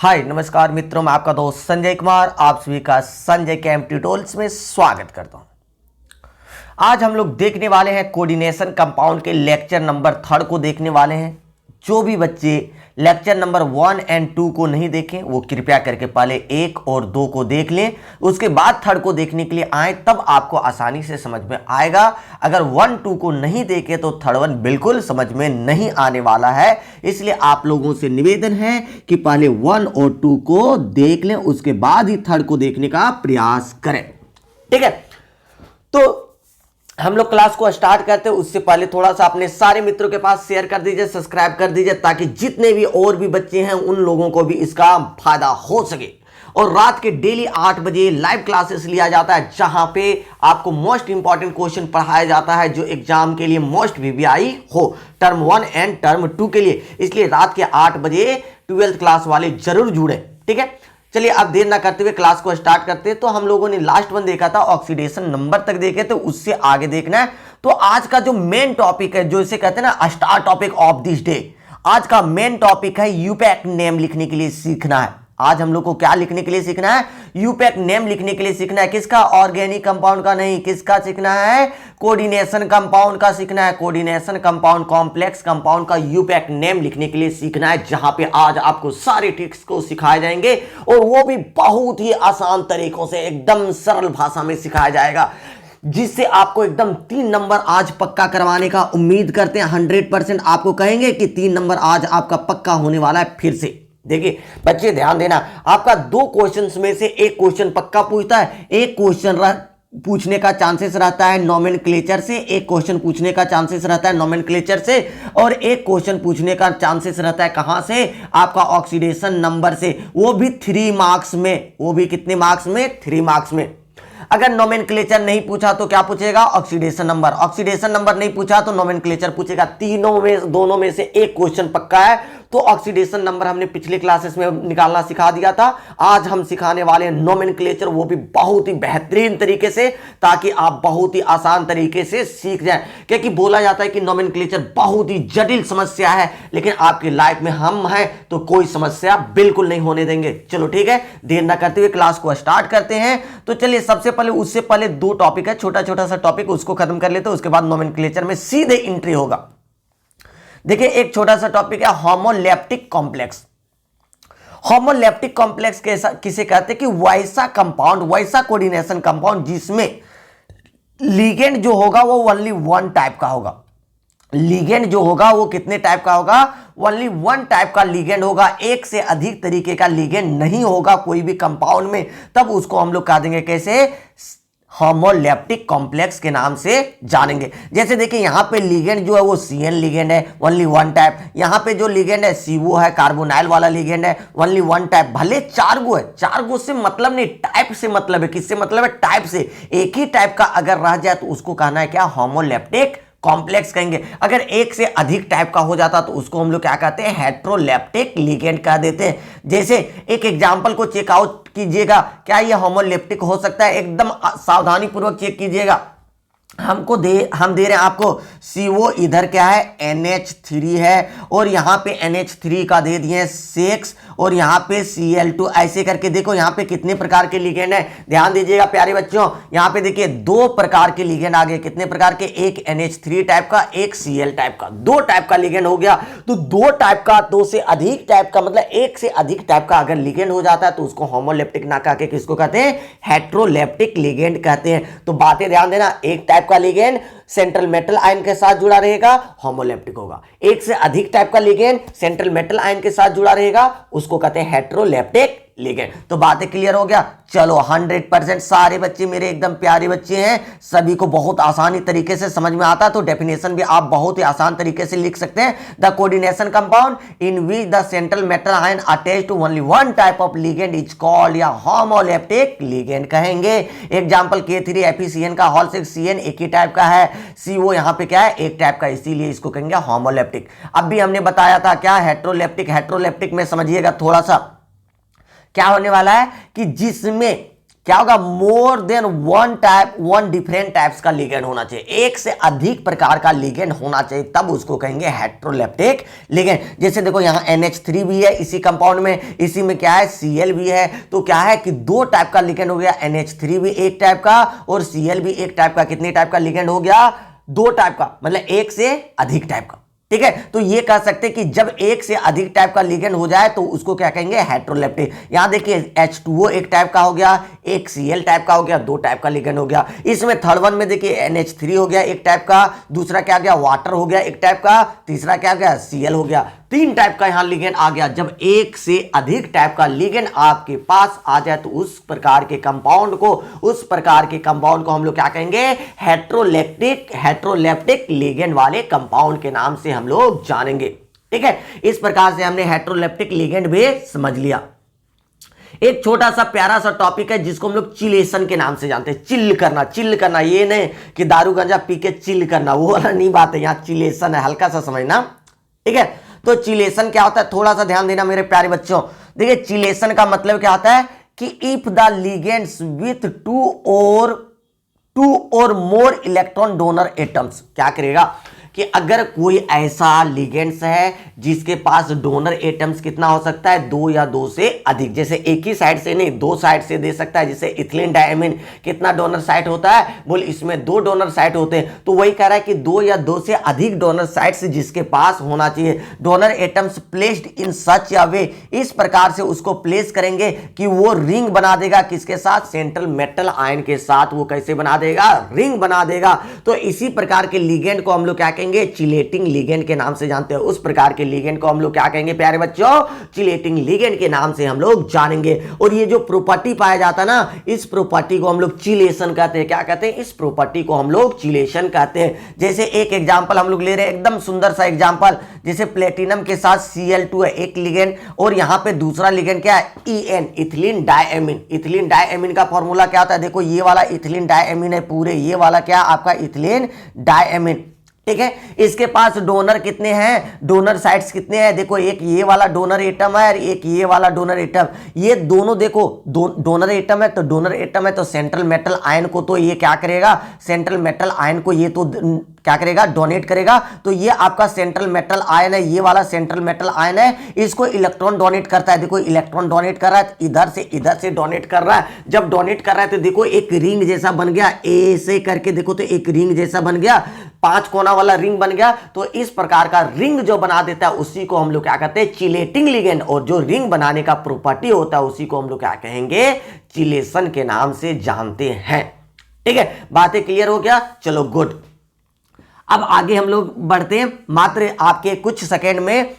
हाय नमस्कार मित्रों, मैं आपका दोस्त संजय कुमार आप सभी का संजय कैंप ट्यूटोरियल्स में स्वागत करता हूं। आज हम लोग देखने वाले हैं कोऑर्डिनेशन कंपाउंड के लेक्चर नंबर 3 को देखने वाले हैं। जो भी बच्चे लेक्चर नंबर 1 और 2 को नहीं देखें वो कृपया करके पहले 1 और 2 को देख लें, उसके बाद 3 को देखने के लिए आए, तब आपको आसानी से समझ में आएगा। अगर 1, 2 को नहीं देखे तो 3 बिल्कुल समझ में नहीं आने वाला है। इसलिए आप लोगों से निवेदन है कि पहले 1 और 2 को देख लें, उसके बाद ही 3 को देखने का प्रयास करें। ठीक है, तो हम लोग क्लास को स्टार्ट करते हैं उससे पहले थोड़ा सा अपने सारे मित्रों के पास शेयर कर दीजिए, सब्सक्राइब कर दीजिए, ताकि जितने भी और भी बच्चे हैं उन लोगों को भी इसका फायदा हो सके। और रात के डेली 8 बजे लाइव क्लासेस लिया जाता है, जहां पे आपको मोस्ट इंपॉर्टेंट क्वेश्चन पढ़ाया जाता है जो एग्जाम के लिए मोस्ट वीवीआई हो, टर्म 1 एंड टर्म 2 के लिए। इसलिए रात के 8 बजे 12th क्लास वाले जरूर जुड़े। ठीक है, चलिए अब देर ना करते हुए क्लास को स्टार्ट करते हैं। तो हम लोगों ने लास्ट वन देखा था, ऑक्सीडेशन नंबर तक देखे थे, उससे आगे देखना है। तो आज का जो मेन टॉपिक है, जो इसे कहते हैं ना star topic of this day, आज का मेन टॉपिक है यूपैक नेम लिखने के लिए सीखना है। आज हम लोग को क्या लिखने के लिए सीखना है? यूपैक नेम लिखने के लिए सीखना है। किसका? ऑर्गेनिक कंपाउंड का नहीं, किसका सीखना है? कोऑर्डिनेशन कंपाउंड का सीखना है। कोऑर्डिनेशन कंपाउंड, कॉम्प्लेक्स कंपाउंड का यूपैक नेम लिखने के लिए सीखना है, जहां पे आज आपको सारे ट्रिक्स को सिखाए जाएंगे, और वो भी बहुत ही आसान तरीकों से, एकदम सरल भाषा में सिखाया जाएगा, जिससे आपको एकदम 3 नंबर आज पक्का करवाने का उम्मीद करते हैं। 100% आपको कहेंगे कि 3 नंबर आज आपका पक्का होने वाला है। फिर से देखिए बच्चे, ध्यान देना, आपका 2 क्वेश्चंस में से एक क्वेश्चन पक्का पूछता है, एक क्वेश्चन पूछने का चांसेस रहता है नोमेनक्लेचर से, एक क्वेश्चन पूछने का चांसेस रहता है नोमेनक्लेचर से, और एक क्वेश्चन पूछने का चांसेस रहता है कहां से? आपका ऑक्सीडेशन नंबर से, वो भी 3 मार्क्स में। वो भी कितने मार्क्स में? 3 मार्क्स में। अगर नोमेनक्लेचर नहीं पूछा तो क्या पूछेगा? Oxidation number. ऑक्सीडेशन नंबर नहीं पूछा तो नोमेनक्लेचर पूछेगा। तीनों में, दोनों में से एक क्वेश्चन पक्का है। तो ऑक्सीडेशन नंबर हमने पिछले क्लासेस में निकालना सिखा दिया था। आज हम सिखाने वाले हैं नोमेनक्लेचर, वो भी बहुत ही बेहतरीन तरीके से, ताकि आप बहुत ही आसान तरीके से सीख जाएं। क्योंकि बोला जाता है कि नोमेनक्लेचर बहुत ही जटिल समस्या है, लेकिन आपकी लाइफ में हम हैं तो कोई समस्या बिल्कुल नहीं होने देंगे। चलो ठीक है, देर ना करते हुए क्लास को स्टार्ट करते हैं। तो चलिए, सबसे पहले, उससे पहले 2 टॉपिक है, छोटा छोटा सा टॉपिक, उसको खत्म कर लेते हैं, उसके बाद नोमेनक्लेचर में सीधे एंट्री होगा। देखिए, एक छोटा सा टॉपिक है होमोलेप्टिक कॉम्प्लेक्स। होमोलेप्टिक कॉम्प्लेक्स किसे कहते हैं? कि वैसा कंपाउंड, वैसा कोऑर्डिनेशन कंपाउंड जिसमें लिगेंड जो होगा वो ओनली 1 टाइप का होगा। लिगेंड जो होगा वो कितने टाइप का होगा? ओनली 1 टाइप का लिगेंड होगा। एक से अधिक तरीके का लिगेंड नहीं होगा कोई भी कंपाउंड में। तब उसको हम लोग कह देंगे कैसे? होमोलेप्टिक कॉम्प्लेक्स के नाम से जानेंगे। जैसे देखिए, यहां पे लिगेंड जो है वो CN लिगेंड है, ओनली 1 टाइप। यहां पे जो लिगेंड है CO है, कार्बोनाइल वाला लिगेंड है, ओनली 1 टाइप। भले 4 गो है, 4 गो से मतलब नहीं, टाइप से मतलब है। किससे मतलब है? टाइप से। एक ही टाइप का अगर रह जाए तो उसको कहना है क्या? होमोलेप्टिक कॉम्प्लेक्स कहेंगे। अगर एक से अधिक टाइप का हो जाता तो उसको हम लोग क्या कहते हैं? हेट्रोलेप्टिक लिगेंड कह देते हैं। जैसे एक एग्जांपल को चेकआउट कीजिएगा, क्या ये होमोलेप्टिक हो सकता है? एकदम सावधानी पूर्वक चेक कीजिएगा। हम दे रहे हैं आपको CO, इधर क्या है? NH3 है, और यहां पे NH3 का दे दिए 6, और यहां पे Cl2। ऐसे करके देखो यहां पे कितने प्रकार के लिगेंड है। ध्यान दीजिएगा प्यारे बच्चों, यहां पे देखिए 2 प्रकार के लिगेंड आ गए। कितने प्रकार के? एक NH3 टाइप का, एक Cl टाइप का। 2 टाइप का लिगेंड हो गया। तो 2 टाइप का, 2 से अधिक टाइप का, मतलब एक से अधिक टाइप का अगर लिगेंड हो जाता है तो उसको होमोलेप्टिक ना कह के किसको कहते हैं? हेट्रोलेप्टिक लिगेंड कहते हैं। तो बातें ध्यान देना, एक टाइप का लिगेंड सेंट्रल मेटल आयन के साथ जुड़ा रहेगा, होमोलेप्टिक होगा। एक से अधिक टाइप का लिगेंड सेंट्रल मेटल आयन के साथ जुड़ा रहेगा, उसको कहते हैं हेट्रोलेप्टिक लिगेंड। तो बातें क्लियर हो गया। चलो, 100% सारे बच्चे मेरे एकदम प्यारे बच्चे हैं, सभी को बहुत आसानी तरीके से समझ में आता है। तो डेफिनेशन भी आप बहुत ही आसान तरीके से लिख सकते हैं। The coordination compound in which the central metal ion attached to only 1 type of ligand is called, या होमोलेप्टिक लिगेंड कहेंगे। एग्जांपल K3FeCN का होल 6 CN एक ही टाइप का है, CO यहां पे क्या है? एक टाइप का, इसीलिए इसको कहेंगे होमोलेप्टिक। अब भी हमने बताया था क्या? हेट्रोलेप्टिक। हेट्रोलेप्टिक में समझिएगा थोड़ा सा क्या होने वाला है कि जिसमें क्या होगा, more than one different types का लिगेंड होना चाहिए, एक से अधिक प्रकार का लिगेंड होना चाहिए, तब उसको कहेंगे हेटेरोलेप्टिक लिगेंड। जैसे देखो यहाँ NH3 भी है इसी कंपाउंड में, इसी में क्या है Cl भी है, तो क्या है कि दो टाइप का लिगेंड हो गया, NH3 भी एक टाइप का और Cl भी एक टाइप का। कितने टाइप का लिगेंड हो गया, दो टाइप का, मतलब एक से अधिक टाइप का। ठीक है, तो ये कह सकते हैं कि जब एक से अधिक टाइप का लिगेंड हो जाए तो उसको क्या कहेंगे, हेटेरोलेप्टिक। यहां देखिए H2O एक टाइप का हो गया, एक Cl टाइप का हो गया, दो टाइप का लिगेंड हो गया। इसमें थर्ड वन में देखिए NH3 हो गया एक टाइप का, दूसरा क्या गया, वाटर हो गया एक टाइप का, तीसरा क्या गया, Cl हो गया। तीन टाइप का यहां लिगेंड आ गया। जब एक से अधिक टाइप का लिगेंड आपके पास आ जाए तो उस प्रकार के कंपाउंड को हम लोग क्या कहेंगे, हेटेरोलेप्टिक लिगेंड वाले कंपाउंड के नाम से हम लोग जानेंगे। ठीक है, इस प्रकार से हमने हेटेरोलेप्टिक लिगेंड भी समझ लिया। एक छोटा सा प्यारा सा टॉपिक है जिसको हम लोग चिलेशन के नाम से जानते हैं। चिल करना, ये नहीं कि दारू गांजा पी के चिल करना, वो वाला नहीं बात है, यहां चिलेशन है, हल्का सा समझना। ठीक है, तो चिलेशन क्या होता है, थोड़ा सा ध्यान देना मेरे प्यारे बच्चों। देखिए चिलेशन का मतलब क्या होता है कि if the ligands with to और मोर इलेक्ट्रॉन डोनर एटम्स, क्या करेगा कि अगर कोई ऐसा लिगेंड्स है जिसके पास डोनर एटम्स कितना हो सकता है, दो या दो से अधिक, जैसे एक ही साइड से नहीं दो साइड से दे सकता है। जैसे इथिलीन डायमीन कितना डोनर साइट होता है, बोल इसमें दो डोनर साइट होते हैं, तो वही कह रहा है कि दो या दो से अधिक डोनर साइट्स जिसके पास होना चाहिए। डोनर एटम्स प्लेस्ड इन सच या वे, इस प्रकार से उसको प्लेस करेंगे कि वो रिंग बना देगा, किसके साथ, सेंट्रल मेटल आयन के साथ। वो कैसे बना देगा, रिंग बना देगा। तो इसी प्रकार के लिगेंड को हम लोग क्या कहेंगे, चिलेटिंग लिगेंड के नाम से जानते हैं। उस प्रकार के लिगेंड को हम लोग क्या कहेंगे प्यारे बच्चों, चिलेटिंग लिगेंड के नाम से हम लोग जानेंगे। और ये जो प्रॉपर्टी पाया जाता है ना, इस प्रॉपर्टी को हम लोग चिलेशन कहते हैं। क्या कहते हैं, इस प्रॉपर्टी को हम लोग चिलेशन कहते हैं। जैसे एक एग्जांपल हम लोग ले रहे हैं, एकदम सुंदर सा एग्जांपल, जैसे प्लेटिनम के साथ Cl2 है एक लिगेंड, और यहां पे दूसरा लिगेंड क्या है, En, इथिलीन डायएमीन। इथिलीन डायएमीन का फॉर्मूला क्या होता है, देखो ये वाला इथिलीन डायएमीन है पूरे, ये वाला क्या आपका इथिलीन डायएमीन। ठीक है, इसके पास डोनर कितने हैं, डोनर साइट्स कितने हैं, देखो एक ये वाला डोनर एटम है और एक ये वाला डोनर एटम, ये दोनों देखो डोनर एटम है, तो डोनर एटम है तो सेंट्रल मेटल आयन को तो ये क्या करेगा, सेंट्रल मेटल आयन को ये तो क्या करेगा, डोनेट करेगा। तो ये आपका सेंट्रल मेटल आयन है, ये वाला सेंट्रल मेटल आयन है, इसको इलेक्ट्रॉन डोनेट करता है। देखो इलेक्ट्रॉन डोनेट कर रहा है, इधर से डोनेट कर रहा है। जब डोनेट कर रहा है तो देखो एक रिंग जैसा बन गया, ए से करके देखो तो एक रिंग जैसा बन गया, पांच कोना वाला रिंग बन गया। तो इस प्रकार का रिंग जो बना देता है उसी को हम लोग क्या कहते हैं, चिलेटिंग लिगेंड। और जो रिंग बनाने का प्रॉपर्टी होता है उसी को हम लोग क्या कहेंगे, चिलेशन के नाम से जानते हैं। ठीक है, बातें क्लियर हो गया, चलो गुड। अब आगे हम लोग बढ़ते हैं मात्र आपके कुछ सेकेंड में।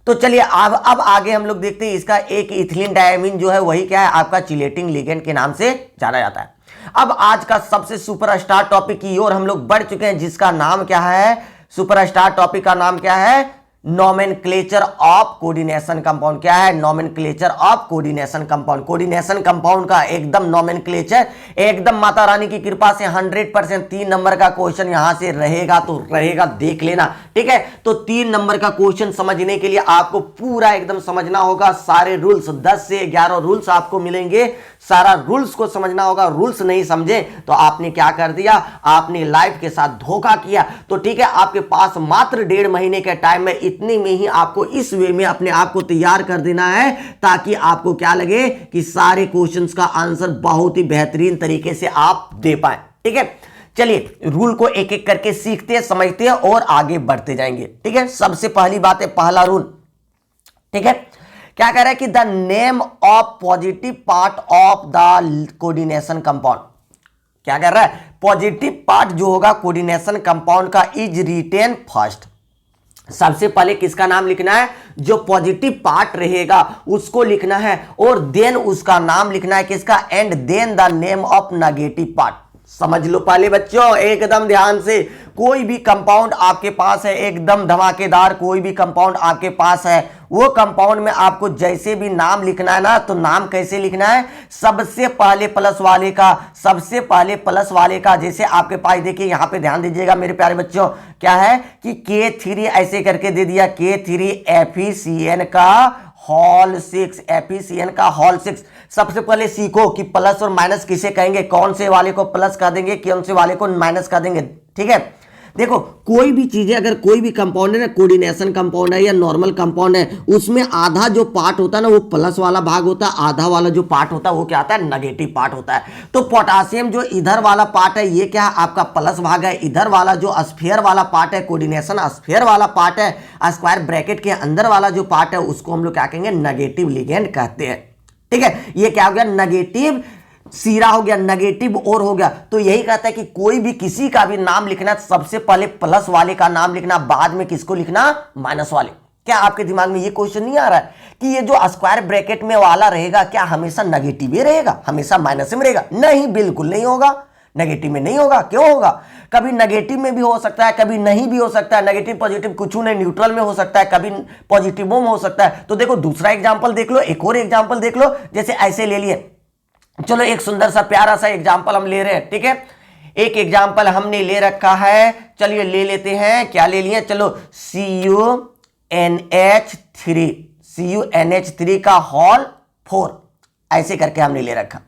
तो चलिए अब आगे हम लोग देखते हैं, इसका एक इथिलीन डायमीन जो है वही क्या है, आपका चिलेटिंग लिगेंड के नाम से जाना जाता है। अब आज का सबसे सुपरस्टार टॉपिक की ओर हम लोग बढ़ चुके हैं, जिसका नाम क्या है, सुपरस्टार टॉपिक का नाम क्या है, नोमेनक्लेचर ऑफ कोऑर्डिनेशन कंपाउंड। क्या है, nomenclature of coordination compound. Coordination compound का एकदम नोमेनक्लेचर, एकदम माता रानी की कृपा से 100% 3 नंबर का क्वेश्चन यहां से रहेगा तो रहेगा, देख लेना। ठीक है, तो 3 नंबर का क्वेश्चन समझने के लिए आपको पूरा एकदम समझना होगा, सारे रूल्स 10 से 11 रूल्स आपको मिलेंगे, सारा रूल्स को समझना होगा। रूल्स नहीं समझे तो आपने क्या कर दिया, आपने लाइफ के साथ धोखा किया। तो ठीक है, आपके पास मात्र 1.5 महीने के टाइम में इतने में ही आपको इस वे में अपने आप को तैयार कर देना है, ताकि आपको क्या लगे कि सारे क्वेश्चंस का आंसर बहुत ही बेहतरीन तरीके से आप दे पाए। ठीक है, चलिए रूल को एक एक करके सीखते हैं, समझते हैं और आगे बढ़ते जाएंगे। ठीक है, सबसे पहली बात है पहला रूल। ठीक है, क्या कह रहा है कि the name of positive part of the coordination compound. क्या कर रहा है, पॉजिटिव पार्ट जो होगा कोऑर्डिनेशन कंपाउंड का इज रिटेन फर्स्ट। सबसे पहले किसका नाम लिखना है, जो पॉजिटिव पार्ट रहेगा उसको लिखना है, और देन उसका नाम लिखना है किसका, and then the name of negative part. समझ लो पहले बच्चों एकदम ध्यान से, कोई भी कंपाउंड आपके पास है एकदम धमाकेदार, कोई भी कंपाउंड आपके पास है, वो कंपाउंड में आपको जैसे भी नाम लिखना है ना, तो नाम कैसे लिखना है, सबसे पहले प्लस वाले का, सबसे पहले प्लस वाले का। जैसे आपके पास देखिए यहां पे ध्यान दीजिएगा मेरे प्यारे बच्चों, क्या है कि K3 ऐसे करके दे दिया, K3 FeCN का होल 6, FeCN का होल 6। सबसे पहले सीखो कि प्लस और माइनस किसे कहेंगे, कौन से वाले को प्लस कर देंगे, कौन से वाले को माइनस कर देंगे। ठीक है, देखो कोई भी चीजें, अगर कोई भी कंपाउंड है ना, कोऑर्डिनेशन कंपाउंड है या नॉर्मल कंपाउंड है, उसमें आधा जो पार्ट होता है ना वो प्लस वाला भाग होता है, आधा वाला जो पार्ट होता है वो क्या होता है, नेगेटिव पार्ट होता है। तो पोटासियम जो इधर वाला पार्ट है ये क्या है, आपका प्लस भाग है। इधर वाला जो स्फीयर वाला पार्ट है, कोऑर्डिनेशन स्फीयर वाला पार्ट है, स्क्वायर ब्रैकेट के अंदर वाला जो पार्ट है उसको हम लोग क्या कहेंगे, नेगेटिव लिगेंड कहते हैं। ठीक है, ये क्या हो गया, नेगेटिव सीरा हो गया, नेगेटिव और हो गया। तो यही कहता है कि कोई भी किसी का भी नाम लिखना सबसे पहले प्लस वाले का नाम लिखना, बाद में किसको लिखना, माइनस वाले। क्या आपके दिमाग में ये क्वेश्चन नहीं आ रहा है कि ये जो स्क्वायर ब्रैकेट में वाला रहेगा क्या हमेशा नेगेटिव ही रहेगा, हमेशा माइनस में रहेगा? नहीं, बिल्कुल नहीं होगा, नेगेटिव में नहीं होगा। क्यों होगा? कभी नेगेटिव में भी हो सकता है, कभी नहीं भी हो सकता है। नेगेटिव पॉजिटिव कुछ नहीं, न्यूट्रल में हो सकता है, कभी पॉजिटिव में हो सकता है। तो देखो दूसरा एग्जाम्पल देख लो, एक और एग्जाम्पल देख लो। जैसे ऐसे ले लिए, चलो एक सुंदर सा प्यारा सा एग्जाम्पल हम ले रहे हैं। ठीक है, एक एग्जाम्पल हमने ले रखा है, चलिए ले लेते हैं। क्या ले लिए, चलो CuNH3 का होल 4 ऐसे करके हमने ले रखा।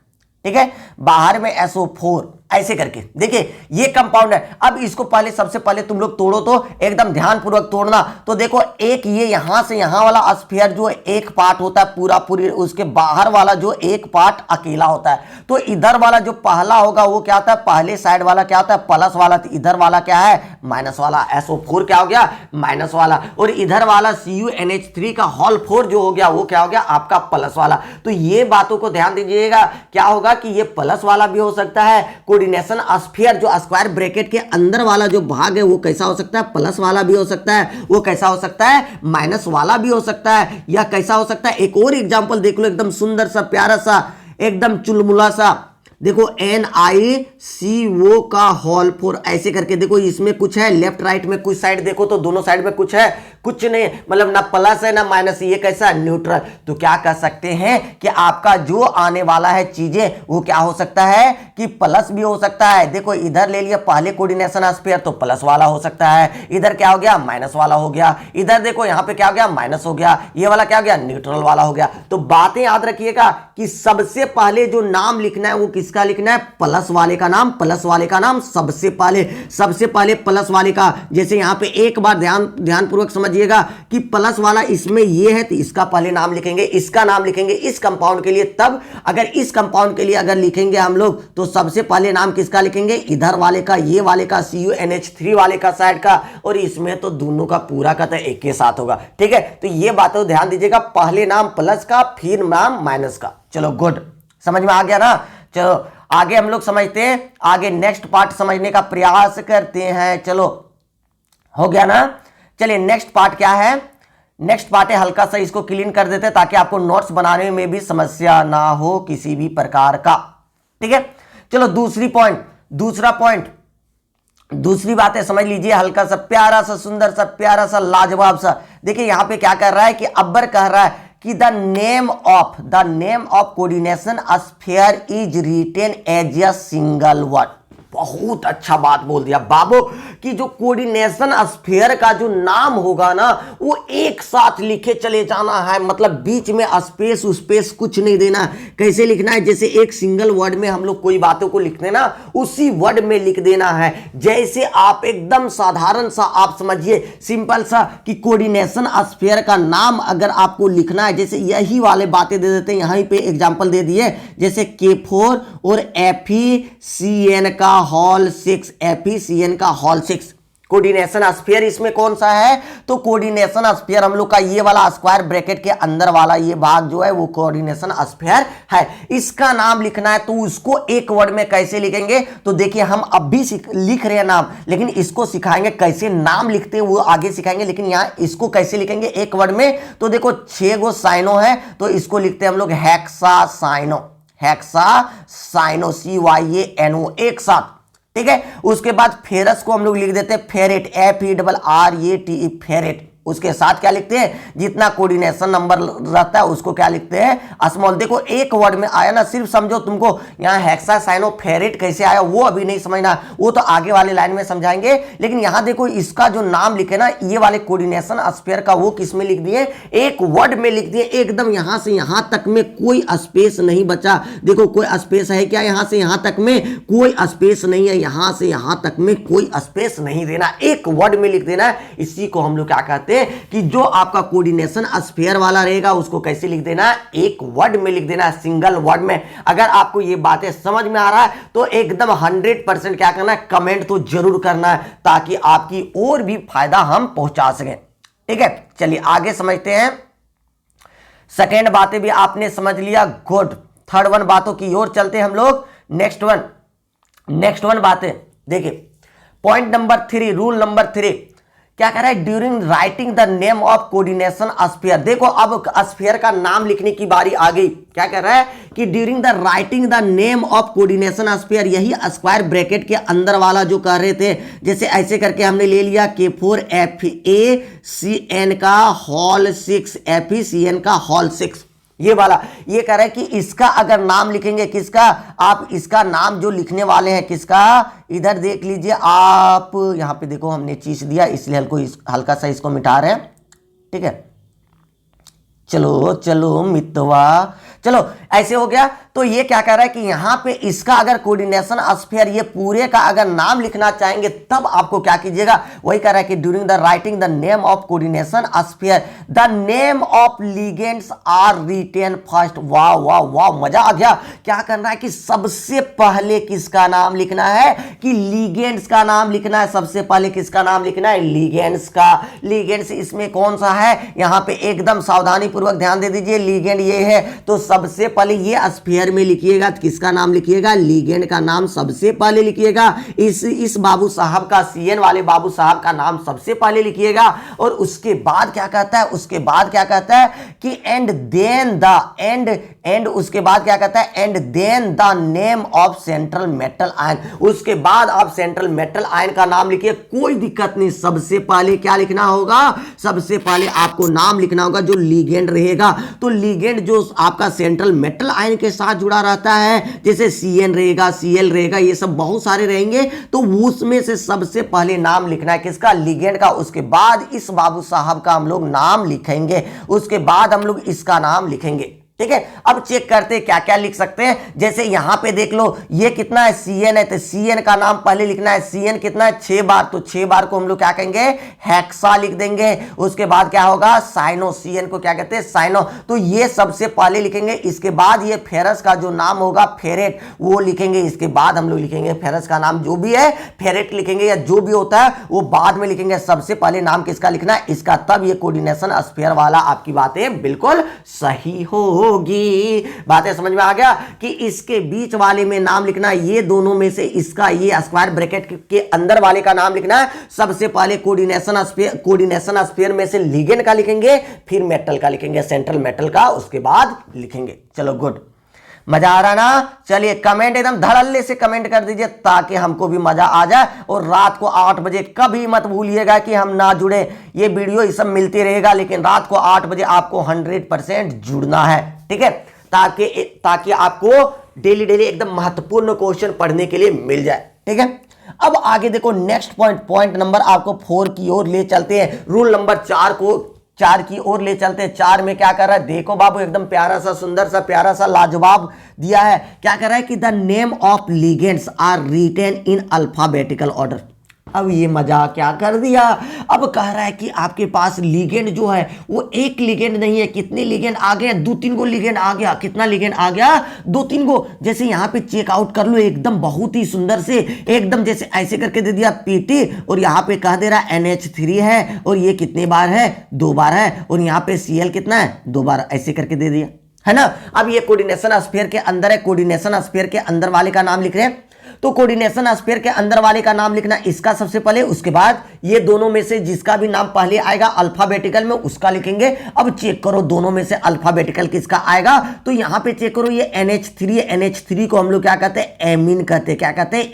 ठीक है, बाहर में SO4 ऐसे करके। देखिए ये कंपाउंड है। अब इसको पहले, सबसे पहले तुम लोग तोड़ो तो एकदम ध्यानपूर्वक तोड़ना। तो देखो एक ये यहां से यहां वाला स्फीयर जो एक पार्ट होता है पूरा पूरी, उसके बाहर वाला जो एक पार्ट अकेला होता है। तो इधर वाला जो पहला होगा वो क्या होता है, पहले साइड वाला क्या होता है, प्लस वाला। तो इधर वाला क्या है, माइनस वाला। SO4 क्या हो गया, माइनस वाला। और इधर वाला CuNH3 का होल 4 जो हो गया वो क्या हो गया, आपका प्लस वाला। तो ये बातों को ध्यान दीजिएगा, क्या होगा कि ये प्लस वाला भी हो सकता है। कोऑर्डिनेशन स्फीयर जो स्क्वायर ब्रैकेट के अंदर वाला जो भाग है वो कैसा हो सकता है, प्लस वाला भी हो सकता है, वो कैसा हो सकता है, माइनस वाला भी हो सकता है, या कैसा हो सकता है। एक और एग्जांपल देख लो, एकदम सुंदर सा प्यारा सा एकदम चुलमुला सा। देखो NiCO का होल 4 ऐसे करके। देखो इसमें कुछ है, लेफ्ट राइट में कुछ साइड देखो तो दोनों साइड में कुछ है, कुछ नहीं, मतलब ना प्लस है ना माइनस। ये कैसा, न्यूट्रल। तो क्या कह सकते हैं कि आपका जो आने वाला है चीजें वो क्या हो सकता है कि प्लस भी हो सकता है। देखो इधर ले लिया पहले कोऑर्डिनेशन स्फीयर तो प्लस वाला हो सकता है, इधर क्या हो गया, माइनस वाला हो गया। इधर देखो यहाँ पे क्या हो गया, माइनस हो गया। ये वाला क्या हो गया, न्यूट्रल वाला हो गया। तो बातें याद रखिएगा कि सबसे पहले जो नाम लिखना है वो किसका लिखना है, प्लस वाले का नाम। प्लस वाले का नाम सबसे पहले प्लस वाले का। जैसे यहाँ पे एक बार ध्यानपूर्वक समझिएगा कि प्लस वाला इसमें ये है तो इसका पहले नाम लिखेंगे, इसका नाम लिखेंगे इस कंपाउंड के लिए। तब अगर इस कंपाउंड के लिए अगर लिखेंगे हम लोग तो सबसे पहले नाम किसका लिखेंगे, इधर वाले का, ये वाले का, CuNH3 वाले का साइड का। और इसमें तो दोनों का पूरा का तो एक के साथ होगा। ठीक है, तो ये बातों ध्यान दीजिएगा, पहले नाम प्लस का, फिर नाम माइनस का। चलो गुड, समझ में आ गया ना। चलो आगे हम लोग समझते हैं, आगे नेक्स्ट पार्ट समझने का प्रयास करते हैं। चलो हो गया ना। चलिए नेक्स्ट पार्ट क्या है, नेक्स्ट पार्ट है, हल्का सा इसको क्लीन कर देते हैं ताकि आपको नोट्स बनाने में भी समस्या ना हो किसी भी प्रकार का। ठीक है, चलो दूसरा पॉइंट, दूसरी बात है, समझ लीजिए। हल्का सा प्यारा सा, सुंदर सा, प्यारा सा, लाजवाब सा। देखिए यहां पे क्या कर रहा है कि अब्बर कह रहा है कि the name of coordination sphere is written as a single word. बहुत अच्छा बात बोल दिया बाबू कि जो कोऑर्डिनेशन स्फीयर का जो नाम होगा ना वो एक साथ लिखे चले जाना है, मतलब बीच में स्पेस कुछ नहीं देना। कैसे लिखना है, जैसे एक सिंगल वर्ड में हम लोग कोई बातों को लिखते हैं ना, उसी वर्ड में लिख देना है। जैसे आप एकदम साधारण सा आप समझिए, सिंपल सा कि कोऑर्डिनेशन स्फीयर का नाम अगर आपको लिखना है, जैसे यही वाले बातें दे देते हैं, यहीं पे एग्जांपल दे दिए, जैसे K4 और FeCN का होल 6, FeCN का होल 6। कोऑर्डिनेशन स्फीयर इसमें कौन सा है, तो कोऑर्डिनेशन स्फीयर हम लोग का ये वाला स्क्वायर ब्रैकेट के अंदर वाला ये भाग जो है वो कोऑर्डिनेशन स्फीयर है। इसका नाम लिखना है तो उसको एक वर्ड में कैसे लिखेंगे, तो देखिए हम अब भी लिख रहे हैं नाम, लेकिन इसको सिखाएंगे कैसे नाम लिखते हैं वो आगे सिखाएंगे। लेकिन यहाँ इसको कैसे लिखेंगे एक वर्ड में, तो देखो 6 गो साइनो है तो इसको लिखते हैं हम लोग हेक्सासाइनो, CYANO एक साथ। ठीक है, उसके बाद फेरस को हम लोग लिख देते हैं फेरेट, FERRATE, फेरेट। उसके साथ क्या लिखते हैं, जितना कोऑर्डिनेशन नंबर रहता है उसको क्या लिखते हैं, स्मॉल। देखो एक वर्ड में आया ना, सिर्फ समझो तुमको यहाँ हेक्सासाइनोफेरेट कैसे आया वो अभी नहीं समझना, वो तो आगे वाले लाइन में समझाएंगे। लेकिन यहां देखो इसका जो नाम लिखे ना, ये वाले कोऑर्डिनेशन स्फीयर का, वो किस में लिख दिए, एक वर्ड में लिख दिए एकदम, यहां से यहां तक में कोई स्पेस नहीं बचा। देखो कोई स्पेस है क्या, यहां से यहां तक में कोई स्पेस नहीं है, यहां से यहां तक में कोई स्पेस नहीं देना, एक वर्ड में लिख देना। इसी को हम लोग क्या कहते हैं कि जो आपका कोऑर्डिनेशन स्फीयर वाला रहेगा उसको कैसे लिख देना, एक वर्ड में लिख देना, सिंगल वर्ड में। अगर आपको ये बातें समझ में आ रहा है तो एकदम 100% क्या करना है, कमेंट तो जरूर करना है, ताकि आपकी और भी फायदा हम पहुंचा सकें। ठीक है, चलिए आगे समझते हैं। सेकेंड बातें भी आपने समझ लिया, गुड। थर्ड वन बातों की ओर चलते हैं हम लोग। नेक्स्ट वन बातें देखिए, पॉइंट नंबर 3, रूल नंबर 3 क्या कह रहा है, during writing the name of coordination sphere. देखो अब स्फीयर का नाम लिखने की बारी आ गई। क्या कह रहा है कि during the writing the name of coordination sphere, यही स्क्वायर ब्रैकेट के अंदर वाला जो कह रहे थे, जैसे ऐसे करके हमने ले लिया K4FACN का होल 6, FECN का होल 6, ये वाला। ये कह रहा है कि इसका अगर नाम लिखेंगे, किसका, आप इसका नाम जो लिखने वाले हैं, किसका, इधर देख लीजिए आप, यहां पे देखो हमने चीज दिया इसलिए हल्का सा इसको मिटा रहे हैं। ठीक है, चलो मितवा, चलो ऐसे हो गया। तो ये क्या कह रहा है कि यहां पे इसका अगर कोऑर्डिनेशन स्फीयर, ये पूरे का अगर नाम लिखना चाहेंगे तब आपको क्या कीजिएगा, वही कह रहा है कि during the writing the name of coordination sphere the name of ligands are written first. वाह वाह वाह, मजा आ गया। क्या करना है कि सबसे पहले किसका नाम लिखना है, कि लिगेंड्स का नाम लिखना है। सबसे पहले किसका नाम लिखना है, लिगेंड्स का। लिगेंड्स इसमें कौन सा है, यहां पे एकदम सावधानी पूर्वक ध्यान दे दीजिए, लिगेंड ये है। तो सबसे पहले ये स्फीयर में लिखिएगा, किसका नाम लिखिएगा, लिगेंड का नाम सबसे पहले लिखिएगा। इस बाबू साहब का, CN वाले बाबू साहब का नाम सबसे पहले लिखिएगा। और उसके बाद क्या कहता है, उसके बाद क्या कहता है कि एंड देन द एंड उसके बाद क्या कहता है, and then the name of central metal ion. उसके बाद आप सेंट्रल मेटल आयन का नाम लिखिए, कोई दिक्कत नहीं। सबसे पहले क्या लिखना होगा, सबसे पहले आपको नाम लिखना होगा जो लिगेंड रहेगा। तो लिगेंड जो आपका सेंट्रल मेटल आयन के साथ जुड़ा रहता है, जैसे CN रहेगा, Cl रहेगा, ये सब बहुत सारे रहेंगे। तो उसमें से सबसे पहले नाम लिखना है किसका, लिगेंड का। उसके बाद इस बाबू साहब का हम लोग नाम लिखेंगे, उसके बाद हम लोग इसका नाम लिखेंगे। ठीक है, अब चेक करते हैं क्या क्या लिख सकते हैं। जैसे यहां पे देख लो, ये कितना है, CN है, तो CN का नाम पहले लिखना है। CN कितना है, 6 बार, तो 6 बार को हम लोग क्या कहेंगे, हेक्सा लिख देंगे। उसके बाद क्या होगा, साइनो, CN को क्या कहते हैं, साइनो। तो ये सबसे पहले लिखेंगे। इसके बाद ये फेरस का जो नाम होगा, फेरेट, वो लिखेंगे। इसके बाद हम लोग लिखेंगे फेरस का नाम जो भी है, फेरेट लिखेंगे, या जो भी होता है वो बाद में लिखेंगे। सबसे पहले नाम किसका लिखना है, इसका, तब ये कोऑर्डिनेशन स्फीयर वाला। आपकी बातें बिल्कुल सही होगी। बातें समझ में आ गया कि इसके बीच वाले में नाम लिखना है, ये दोनों में से इसका, ये स्क्वायर ब्रैकेट के अंदर वाले का नाम लिखना है। सबसे पहले कोऑर्डिनेशन स्फीयर में से लिगेंड का लिखेंगे, फिर मेटल का लिखेंगे, सेंट्रल मेटल का, उसके बाद लिखेंगे। चलो गुड, मजा आ रहा ना। चलिए कमेंट एकदम धड़ल्ले से कमेंट कर दीजिए ताकि हमको भी मजा आ जाए। और रात को 8 बजे कभी मत भूलिएगा कि हम ना जुड़े, ये वीडियो ये सब मिलती रहेगा, लेकिन रात को 8 बजे आपको 100% जुड़ना है। ठीक है, ताकि आपको डेली एकदम महत्वपूर्ण क्वेश्चन पढ़ने के लिए मिल जाए। ठीक है, अब आगे देखो नेक्स्ट पॉइंट नंबर आपको 4 की ओर ले चलते हैं। रूल नंबर 4 की ओर ले चलते हैं। 4 में क्या कर रहा है, देखो बाबू, एकदम प्यारा सा, सुंदर सा, प्यारा सा, लाजवाब दिया है। क्या कर रहा है कि the name of ligands are written in alphabetical order. अब ये मजा क्या कर दिया, अब कह रहा है कि आपके पास लिगेंड जो है वो एक लिगेंड नहीं है, कितने लिगेंड आ गए, 2-3 गो लिगेंड आ गया। कितना लिगेंड आ गया, 2-3 गो। जैसे यहाँ पे चेकआउट कर लो, एकदम बहुत ही सुंदर से, एकदम जैसे ऐसे करके दे दिया PT, और यहाँ पे कह दे रहा NH3 है, और ये कितने बार है, 2 बार है, और यहाँ पे Cl कितना है, 2 बार, ऐसे करके दे दिया है ना। अब ये कोऑर्डिनेशन स्फीयर के अंदर है, कोऑर्डिनेशन स्फीयर के अंदर वाले का नाम लिख रहे हैं। तो कोऑर्डिनेशन स्फीयर के अंदर वाले का नाम लिखना इसका सबसे पहले, उसके बाद ये दोनों में से जिसका भी नाम पहले आएगा अल्फाबेटिकल में उसका लिखेंगे। अब चेक करो दोनों में से अल्फाबेटिकल किसका आएगा, तो यहां पे चेक करो ये NH3, NH3 को हम लोग क्या कहते हैं, एमीन कहते हैं। क्या कहते हैं,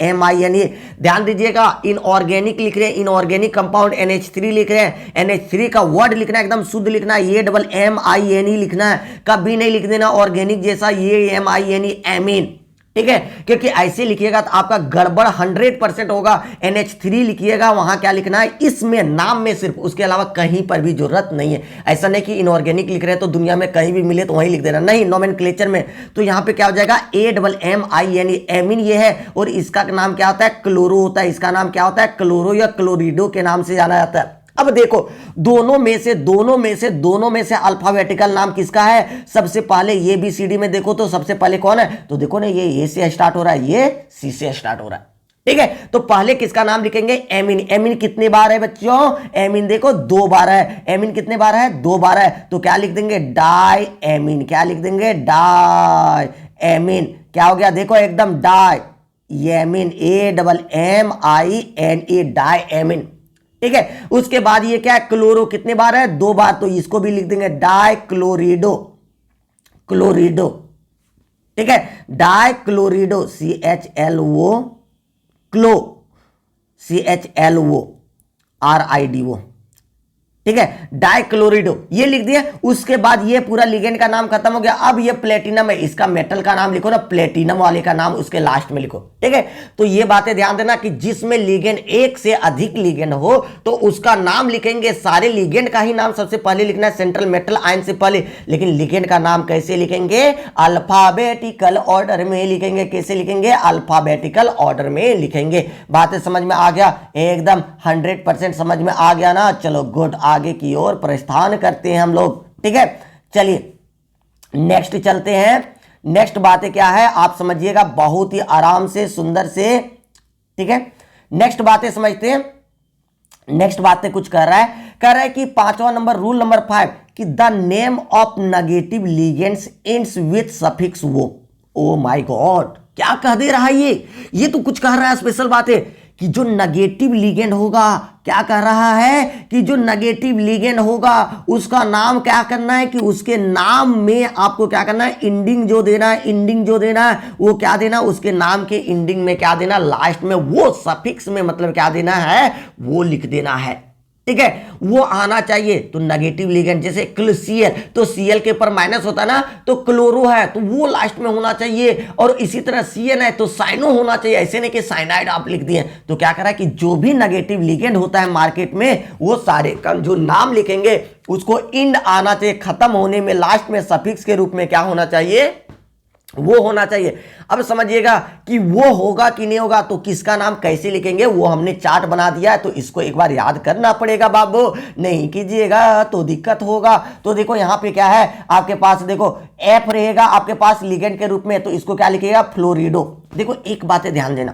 AMMIN। ध्यान दीजिएगा, इनऑर्गेनिक लिख रहे हैं, इनऑर्गेनिक कंपाउंड NH3 लिख रहे हैं। NH3 का वर्ड लिखना है एकदम शुद्ध लिखना है, AMMINE लिखना है, कभी नहीं लिख देना ऑर्गेनिक जैसा AMINE, एमीन। ठीक है, क्योंकि ऐसे लिखिएगा तो आपका गड़बड़ 100% होगा। NH3 लिखिएगा, वहां क्या लिखना है, इसमें नाम में सिर्फ, उसके अलावा कहीं पर भी जरूरत नहीं है। ऐसा नहीं कि इनऑर्गेनिक लिख रहे हैं तो दुनिया में कहीं भी मिले तो वहीं लिख देना, नहीं, नोमेनक्लेचर में। तो यहां पे क्या हो जाएगा, AMMINE, एमीन ये है, और इसका नाम क्या होता है, क्लोरो होता है। इसका नाम क्या होता है, क्लोरो या क्लोरिडो के नाम से जाना जाता है। अब देखो दोनों में से अल्फाबेटिकल नाम किसका है, सबसे पहले ये ABCD में देखो तो सबसे पहले कौन है, तो देखो ना ये A से स्टार्ट हो रहा है, ये C से स्टार्ट हो रहा है। ठीक है, तो पहले किसका नाम लिखेंगे, एमीन। एमीन कितने बार है बच्चों, एमीन देखो 2 बार है। एमीन कितने बार है, 2 बार है, तो क्या लिख देंगे, डाई एमीन। क्या लिख देंगे, डाई एमीन। क्या हो गया, देखो एकदम di ammine, AMMINE, di ammine. ठीक है, उसके बाद ये क्या है, क्लोरो कितने बार है, 2 बार, तो इसको भी लिख देंगे डाई क्लोरिडो, क्लोरिडो। ठीक है, डाई क्लोरिडो, CHLO, क्लो, CHLO RIDO। ठीक है, डाइक्लोरिडो ये लिख दिया। उसके बाद ये पूरा लिगेंड का नाम खत्म हो गया। अब ये प्लेटिनम है, इसका मेटल का नाम लिखो ना, प्लेटिनम वाले का नाम उसके लास्ट में लिखो। ठीक है, तो ये बातें ध्यान देना कि जिसमें लिगेंड एक से अधिक लिगेंड हो तो उसका नाम लिखेंगे, सारे लिगेंड का ही नाम सबसे पहले लिखना है, सेंट्रल मेटल आयन से पहले। लेकिन लिगेंड का नाम कैसे लिखेंगे, अल्फाबेटिकल ऑर्डर में लिखेंगे। कैसे लिखेंगे, अल्फाबेटिकल ऑर्डर में लिखेंगे। बातें समझ में आ गया, एकदम 100% समझ में आ गया ना। चलो गुड, आगे की ओर प्रस्थान करते हैं हम लोग। ठीक है, चलिए नेक्स्ट चलते हैं। नेक्स्ट बातें क्या है आप समझिएगा बहुत ही आराम से, सुंदर से। ठीक है, नेक्स्ट बातें समझते हैं। नेक्स्ट बातें कुछ कह रहा है कि 5वां नंबर, रूल नंबर 5 कि the name of negative ligands ends with suffix वो। ओ माय गॉड, क्या कह दे रहा है ये तो कुछ कह रहा है, स्पेशल बात है कि जो नेगेटिव लिगेंड होगा, क्या कह रहा है कि जो नेगेटिव लिगेंड होगा उसका नाम क्या करना है, कि उसके नाम में आपको क्या करना है, इंडिंग जो देना है, इंडिंग जो देना है वो क्या देना, उसके नाम के इंडिंग में क्या देना, लास्ट में वो सफिक्स में मतलब क्या देना है, वो लिख देना है। ठीक है, वो आना चाहिए। तो नेगेटिव लिगेंड जैसे Cl, तो Cl के ऊपर माइनस होता है ना, तो क्लोरो है तो वो लास्ट में होना चाहिए। और इसी तरह Cn है तो साइनो होना चाहिए। ऐसे नहीं कि साइनाइड आप लिख दिए। तो क्या करा कि जो भी नेगेटिव लिगेंड होता है मार्केट में, वो सारे का जो नाम लिखेंगे उसको इंड आना चाहिए, खत्म होने में लास्ट में सफिक्स के रूप में क्या होना चाहिए, वो होना चाहिए। अब समझिएगा कि वो होगा कि नहीं होगा, तो किसका नाम कैसे लिखेंगे वो हमने चार्ट बना दिया है, तो इसको एक बार याद करना पड़ेगा बाबू, नहीं कीजिएगा तो दिक्कत होगा। तो देखो यहां पे क्या है आपके पास, देखो एफ रहेगा आपके पास लिगेंड के रूप में, तो इसको क्या लिखिएगा, फ्लोरिडो। देखो एक बात है ध्यान देना,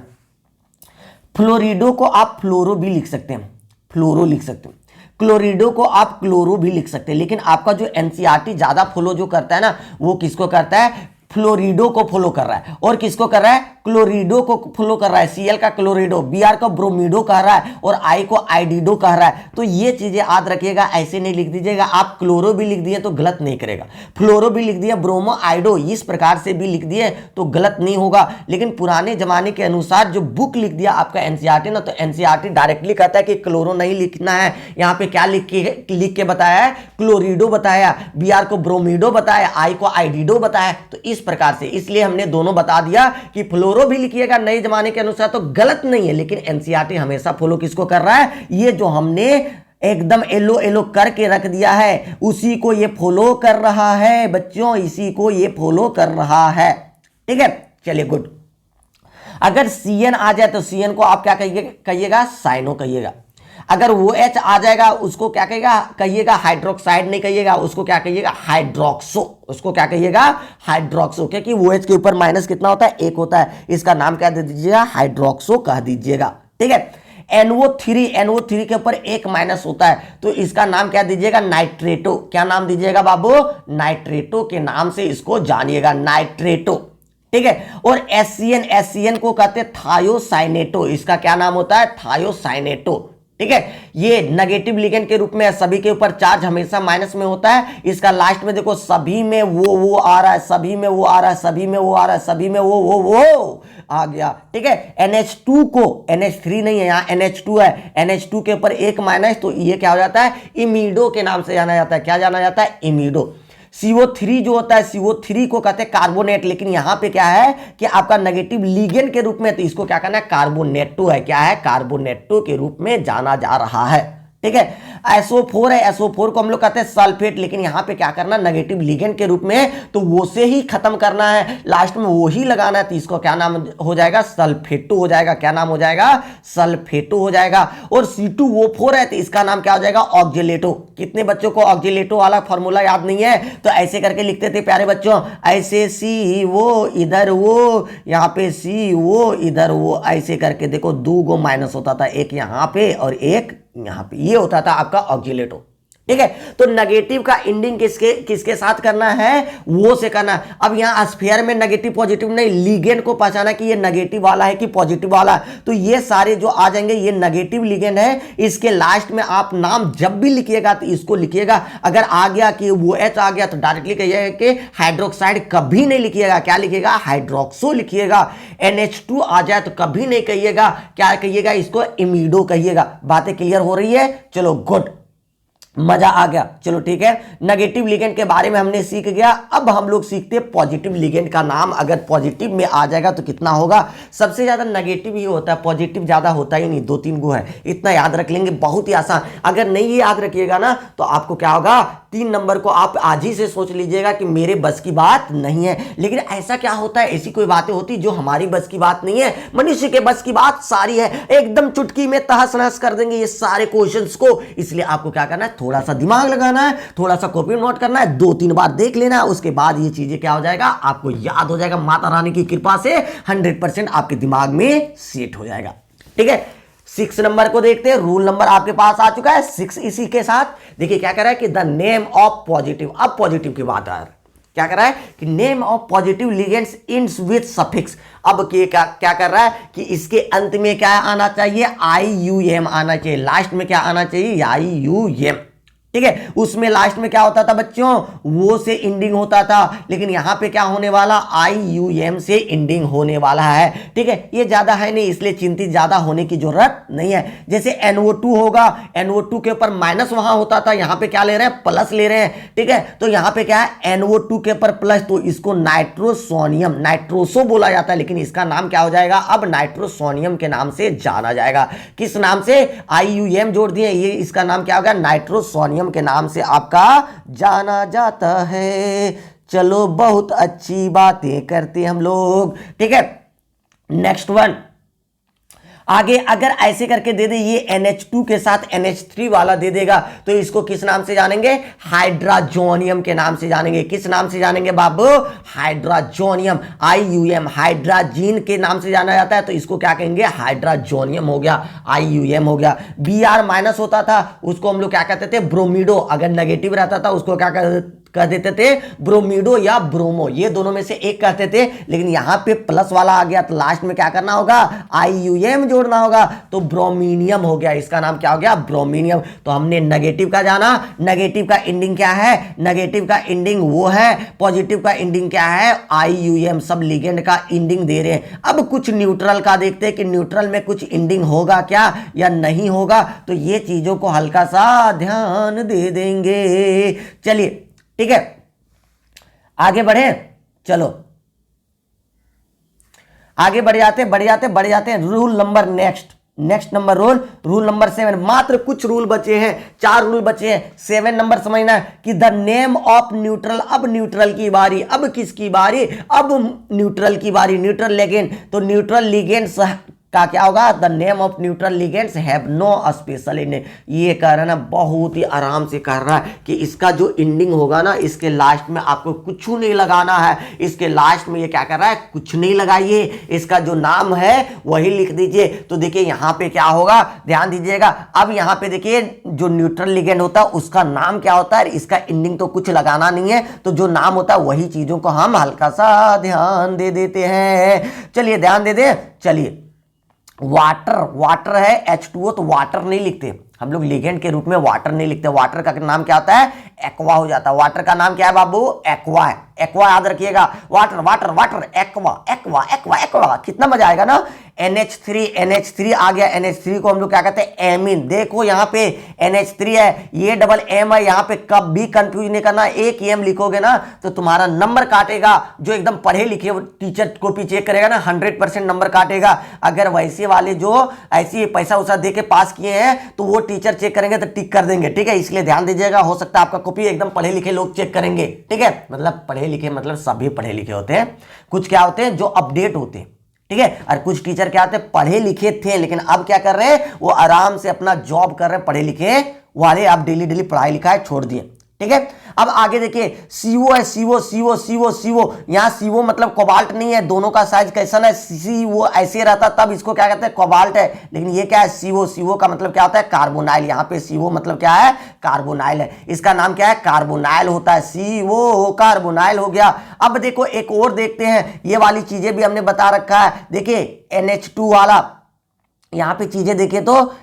फ्लोरिडो को आप फ्लोरो भी लिख सकते हैं, फ्लोरो लिख सकते हैं, क्लोरिडो को आप क्लोरो भी लिख सकते हैं। लेकिन आपका जो एनसीईआरटी ज्यादा फॉलो जो करता है ना, वो किसको करता है, फ्लोरिडो को फॉलो कर रहा है। और किसको कर रहा है, क्लोरिडो को फॉलो कर रहा है। Cl का क्लोरिडो, Br का ब्रोमिडो कह रहा है, और I को आइडिडो कह रहा है। तो ये चीजें याद रखिएगा, ऐसे नहीं लिख दीजिएगा। आप क्लोरो भी लिख दिए तो गलत नहीं करेगा, फ्लोरो भी लिख दिया, ब्रोमो आइडो इस प्रकार से भी लिख दिए तो गलत नहीं होगा। लेकिन पुराने जमाने के अनुसार जो बुक लिख दिया आपका एनसीईआरटी ना, तो एनसीईआरटी डायरेक्टली कहता है कि क्लोरो नहीं लिखना है। यहाँ पे क्या लिख के बताया है, क्लोरिडो बताया, Br को ब्रोमिडो बताया, I को आइडिडो बताया। तो इस प्रकार से, इसलिए हमने दोनों बता दिया कि फ्लोरो भी लिखिएगा नए जमाने के अनुसार तो गलत नहीं है। लेकिन एनसीईआरटी हमेशा फॉलो किसको कर रहा है, ये जो हमने एकदम येलो येलो करके रख दिया है उसी को ये फॉलो कर रहा है बच्चों, इसी को ये फॉलो कर रहा है। ठीक है, चलिए गुड। अगर Cn आ जाए तो Cn को आप क्या कहिएगा, साइनो कहिएगा। अगर वो H आ जाएगा उसको क्या कहिएगा, हाइड्रोक्साइड नहीं कहिएगा, उसको क्या कहिएगा, हाइड्रोक्सो। उसको क्या कहिएगा, हाइड्रोक्सो, क्योंकि वो H के ऊपर माइनस कितना होता है, 1 होता है। इसका नाम क्या दे दीजिएगा, हाइड्रोक्सो कह दीजिएगा। ठीक है, NO3 के ऊपर 1 माइनस होता है, तो इसका नाम क्या दीजिएगा, नाइट्रेटो। क्या नाम दीजिएगा बाबू, नाइट्रेटो के नाम से इसको जानिएगा, नाइट्रेटो। ठीक है। और एससीएन को कहते हैं थायोसाइनेटो, इसका क्या नाम होता है, थायोसाइनेटो, ठीक है। ये नेगेटिव लिगेंड के रूप में है, सभी के ऊपर चार्ज हमेशा माइनस में होता है। इसका लास्ट में देखो सभी में वो आ रहा है, सभी में वो आ रहा है, सभी में वो आ रहा है, सभी में वो आ गया, ठीक है। NH2 को, NH3 नहीं है यहाँ, NH2 है, NH2 के ऊपर एक माइनस, तो ये क्या हो जाता है, इमीडो के नाम से जाना जाता है। क्या जाना जाता है, इमीडो। CO3 जो होता है, CO3 को कहते हैं कार्बोनेट, लेकिन यहां पे क्या है कि आपका नेगेटिव लिगेंड के रूप में, तो इसको क्या करना है, कार्बोनेटो है। क्या है, कार्बोनेटो के रूप में जाना जा रहा है, ठीक है। SO4 है, SO4 को हम लोग कहते हैं सल्फेट, लेकिन यहां पे क्या करना, नेगेटिव लिगेंड के रूप में, तो वो से ही खत्म करना है, लास्ट में वो ही लगाना है, तो इसको क्या नाम हो जाएगा, सल्फेटो हो जाएगा। क्या नाम हो जाएगा, सल्फेटो हो जाएगा। और C2O4 है, तो इसका नाम क्या हो जाएगा, ऑक्जेलेटो। कितने बच्चों को ऑक्जेलेटो वाला फॉर्मूला याद नहीं है, तो ऐसे करके लिखते थे प्यारे बच्चों, ऐसे सी वो इधर वो, यहाँ पे सी वो इधर वो, ऐसे करके देखो 2 गो माइनस होता था, एक यहाँ पे और एक यहां पे, ये होता था आपका ऑक्जिलेटो, ठीक है। तो नेगेटिव का एंडिंग किसके साथ करना है, वो से करना है। अब यहां स्फीयर में नेगेटिव पॉजिटिव नहीं, लिगेंड को पहचाना कि ये नेगेटिव वाला है कि पॉजिटिव वाला, तो ये सारे जो आ जाएंगे ये नेगेटिव लिगेंड है। इसके लास्ट में आप नाम जब भी लिखिएगा तो इसको लिखिएगा, अगर आ गया कि वो H आ गया तो डायरेक्टली कहिएगा कि हाइड्रोक्साइड, कभी नहीं लिखिएगा, क्या लिखिएगा, हाइड्रोक्सो लिखिएगा। NH2 आ जाए तो कभी नहीं कहिएगा, क्या कहिएगा, इसको इमीडो कहिएगा। बातें क्लियर हो रही है, चलो गुड, मजा आ गया, चलो ठीक है। नेगेटिव लिगेंड के बारे में हमने सीख गया। अब हम लोग सीखते हैं पॉजिटिव लिगेंड का नाम। अगर पॉजिटिव में आ जाएगा तो कितना होगा, सबसे ज्यादा नेगेटिव ही होता है, पॉजिटिव ज्यादा होता ही नहीं, 2-3 गो है, इतना याद रख लेंगे, बहुत ही आसान। अगर नहीं याद रखिएगा ना तो आपको क्या होगा, 3 नंबर को आप आज ही से सोच लीजिएगा कि मेरे बस की बात नहीं है। लेकिन ऐसा क्या होता है, ऐसी कोई बातें होती जो हमारी बस की बात नहीं है, मनुष्य के बस की बात सारी है, एकदम चुटकी में तहस नहस कर देंगे ये सारे क्वेश्चंस को। इसलिए आपको क्या करना है, थोड़ा सा दिमाग लगाना है, थोड़ा सा कॉपी नोट करना है, 2-3 बार देख लेना है, उसके बाद ये चीजें क्या हो जाएगा, आपको याद हो जाएगा। माता रानी की कृपा से 100% आपके दिमाग में सेट हो जाएगा, ठीक है। 6 नंबर को देखते हैं, रूल नंबर आपके पास आ चुका है 6। इसी के साथ देखिए क्या कर रहा है कि द नेम ऑफ पॉजिटिव, अब पॉजिटिव की बात आ रही है, क्या कर रहा है कि name of positive ligands ends with suffix. अब क्या कर रहा है कि इसके अंत में क्या आना चाहिए, IUM आना चाहिए, लास्ट में क्या आना चाहिए, IUM, ठीक है। उसमें लास्ट में क्या होता था बच्चों, वो से एंडिंग होता था, लेकिन यहां पे क्या होने वाला, IUM से एंडिंग होने वाला है, ठीक है। ये ज्यादा है नहीं, इसलिए चिंतित ज्यादा होने की जरूरत नहीं है। जैसे NO2 होगा, NO2 के ऊपर माइनस वहां होता था, यहां पे क्या ले रहे हैं, प्लस ले रहे हैं, ठीक है। तो यहां पे क्या है, NO2 के ऊपर प्लस, तो इसको नाइट्रोसोनियम, नाइट्रोसो बोला जाता है, लेकिन इसका नाम क्या हो जाएगा, अब नाइट्रोसोनियम के नाम से जाना जाएगा। किस नाम से, IUM जोड़ दिए, ये इसका नाम क्या होगा, नाइट्रोसोनियम के नाम से आपका जाना जाता है। चलो बहुत अच्छी बातें करते हम लोग, ठीक है। नेक्स्ट वन, आगे अगर ऐसे करके दे दे, ये NH2 के साथ NH3 वाला दे देगा, तो इसको किस नाम से जानेंगे, हाइड्राजोनियम के नाम से जानेंगे। किस नाम से जानेंगे बाबू, हाइड्राजोनियम, IUM, हाइड्राजीन के नाम से जाना जाता है, तो इसको क्या कहेंगे, हाइड्राजोनियम हो गया, IUM हो गया। Br माइनस होता था, उसको हम लोग क्या कहते थे, ब्रोमीडो। अगर नेगेटिव रहता था उसको क्या कह देते थे, ब्रोमीडो या ब्रोमो, ये दोनों में से एक कहते थे। लेकिन यहां पे प्लस वाला आ गया, तो लास्ट में क्या करना होगा, IUM जोड़ना होगा, तो ब्रोमीनियम हो गया, इसका नाम क्या हो गया, ब्रोमीनियम। तो हमने नेगेटिव का जाना, नेगेटिव का एंडिंग क्या है, नेगेटिव का एंडिंग वो है, पॉजिटिव का एंडिंग क्या है, IUM। सब लिगेंड का एंडिंग दे रहे हैं। अब कुछ न्यूट्रल का देखते हैं कि न्यूट्रल में कुछ एंडिंग होगा क्या या नहीं होगा, तो ये चीजों को हल्का सा ध्यान दे देंगे। चलिए ठीक है, आगे बढ़े, चलो आगे बढ़ जाते हैं। Rule number next number rule number 7। मात्र कुछ रूल बचे हैं, 4 रूल बचे हैं। 7 नंबर समझना है कि द नेम ऑफ न्यूट्रल। अब न्यूट्रल की बारी, अब किसकी बारी, अब न्यूट्रल की बारी, न्यूट्रल लिगेंड। तो न्यूट्रल लिगेंड्स का क्या होगा, the name of neutral ligands have no special ending. ये कह रहा है ना, बहुत ही आराम से कह रहा है कि इसका जो इंडिंग होगा ना, इसके लास्ट में आपको कुछ नहीं लगाना है। इसके लास्ट में ये क्या कर रहा है, कुछ नहीं लगाइए, इसका जो नाम है वही लिख दीजिए। तो देखिए यहां पे क्या होगा, ध्यान दीजिएगा। अब यहां पे देखिए जो न्यूट्रल लिगेंड होता है उसका नाम क्या होता है, इसका इंडिंग तो कुछ लगाना नहीं है, तो जो नाम होता है वही चीजों को हम हल्का सा ध्यान दे देते हैं। चलिए ध्यान दे दे। चलिए वाटर, वाटर है H2O, तो वाटर नहीं लिखते हम लोग, लिगेंड के रूप में वाटर नहीं लिखते। वाटर का नाम क्या होता है, एक्वा हो जाता है। वाटर का नाम क्या है बाबू, एक्वा है। एक्वा याद रखिएगा, water water water, aqua aqua aqua aqua. कितना मजा आएगा ना। NH3 आ गया। NH3 को हम लोग क्या कहते हैं, एमीन। देखो यहाँ पे NH3 है, ये डबल एम है। यहाँ पे कब भी कंफ्यूज नहीं करना, एक ही एम लिखोगे ना तो तुम्हारा नंबर काटेगा। जो एकदम पढ़े लिखे टीचर कॉपी चेक करेगा ना, 100% नंबर काटेगा। अगर वैसे वाले जो ऐसी पैसा उसा दे के पास किए हैं तो वो टीचर चेक करेंगे तो टिक कर देंगे, ठीक है। इसलिए ध्यान दीजिएगा, हो सकता है आपका कॉपी एकदम पढ़े लिखे लोग चेक करेंगे, ठीक है। मतलब पढ़े लिखे मतलब सभी पढ़े लिखे होते हैं, कुछ क्या होते हैं जो अपडेट होते हैं, ठीक है। और कुछ टीचर क्या होते हैं, पढ़े लिखे थे लेकिन अब क्या कर रहे हैं, वो आराम से अपना जॉब कर रहे हैं। पढ़े लिखे वाले अब डेली डेली पढ़ाई लिखाई छोड़ दिए, ठीक है। अब आगे देखिए CO है, CO यहाँ CO मतलब कोबाल्ट नहीं है। दोनों का साइज कैसा है, CO ऐसे रहता तब इसको क्या कहते हैं, कोबाल्ट है। लेकिन ये क्या है, CO का मतलब क्या होता है, कार्बोनाइल। यहाँ पे CO मतलब क्या है, कार्बोनाइल है। इसका नाम क्या है, कार्बोनाइल होता है। CO कार्बोनाइल हो गया। अब देखो एक और देखते हैं, ये वाली चीजें भी हमने बता रखा है। देखिए NH2 वाला, यहाँ पे चीजें देखिए तो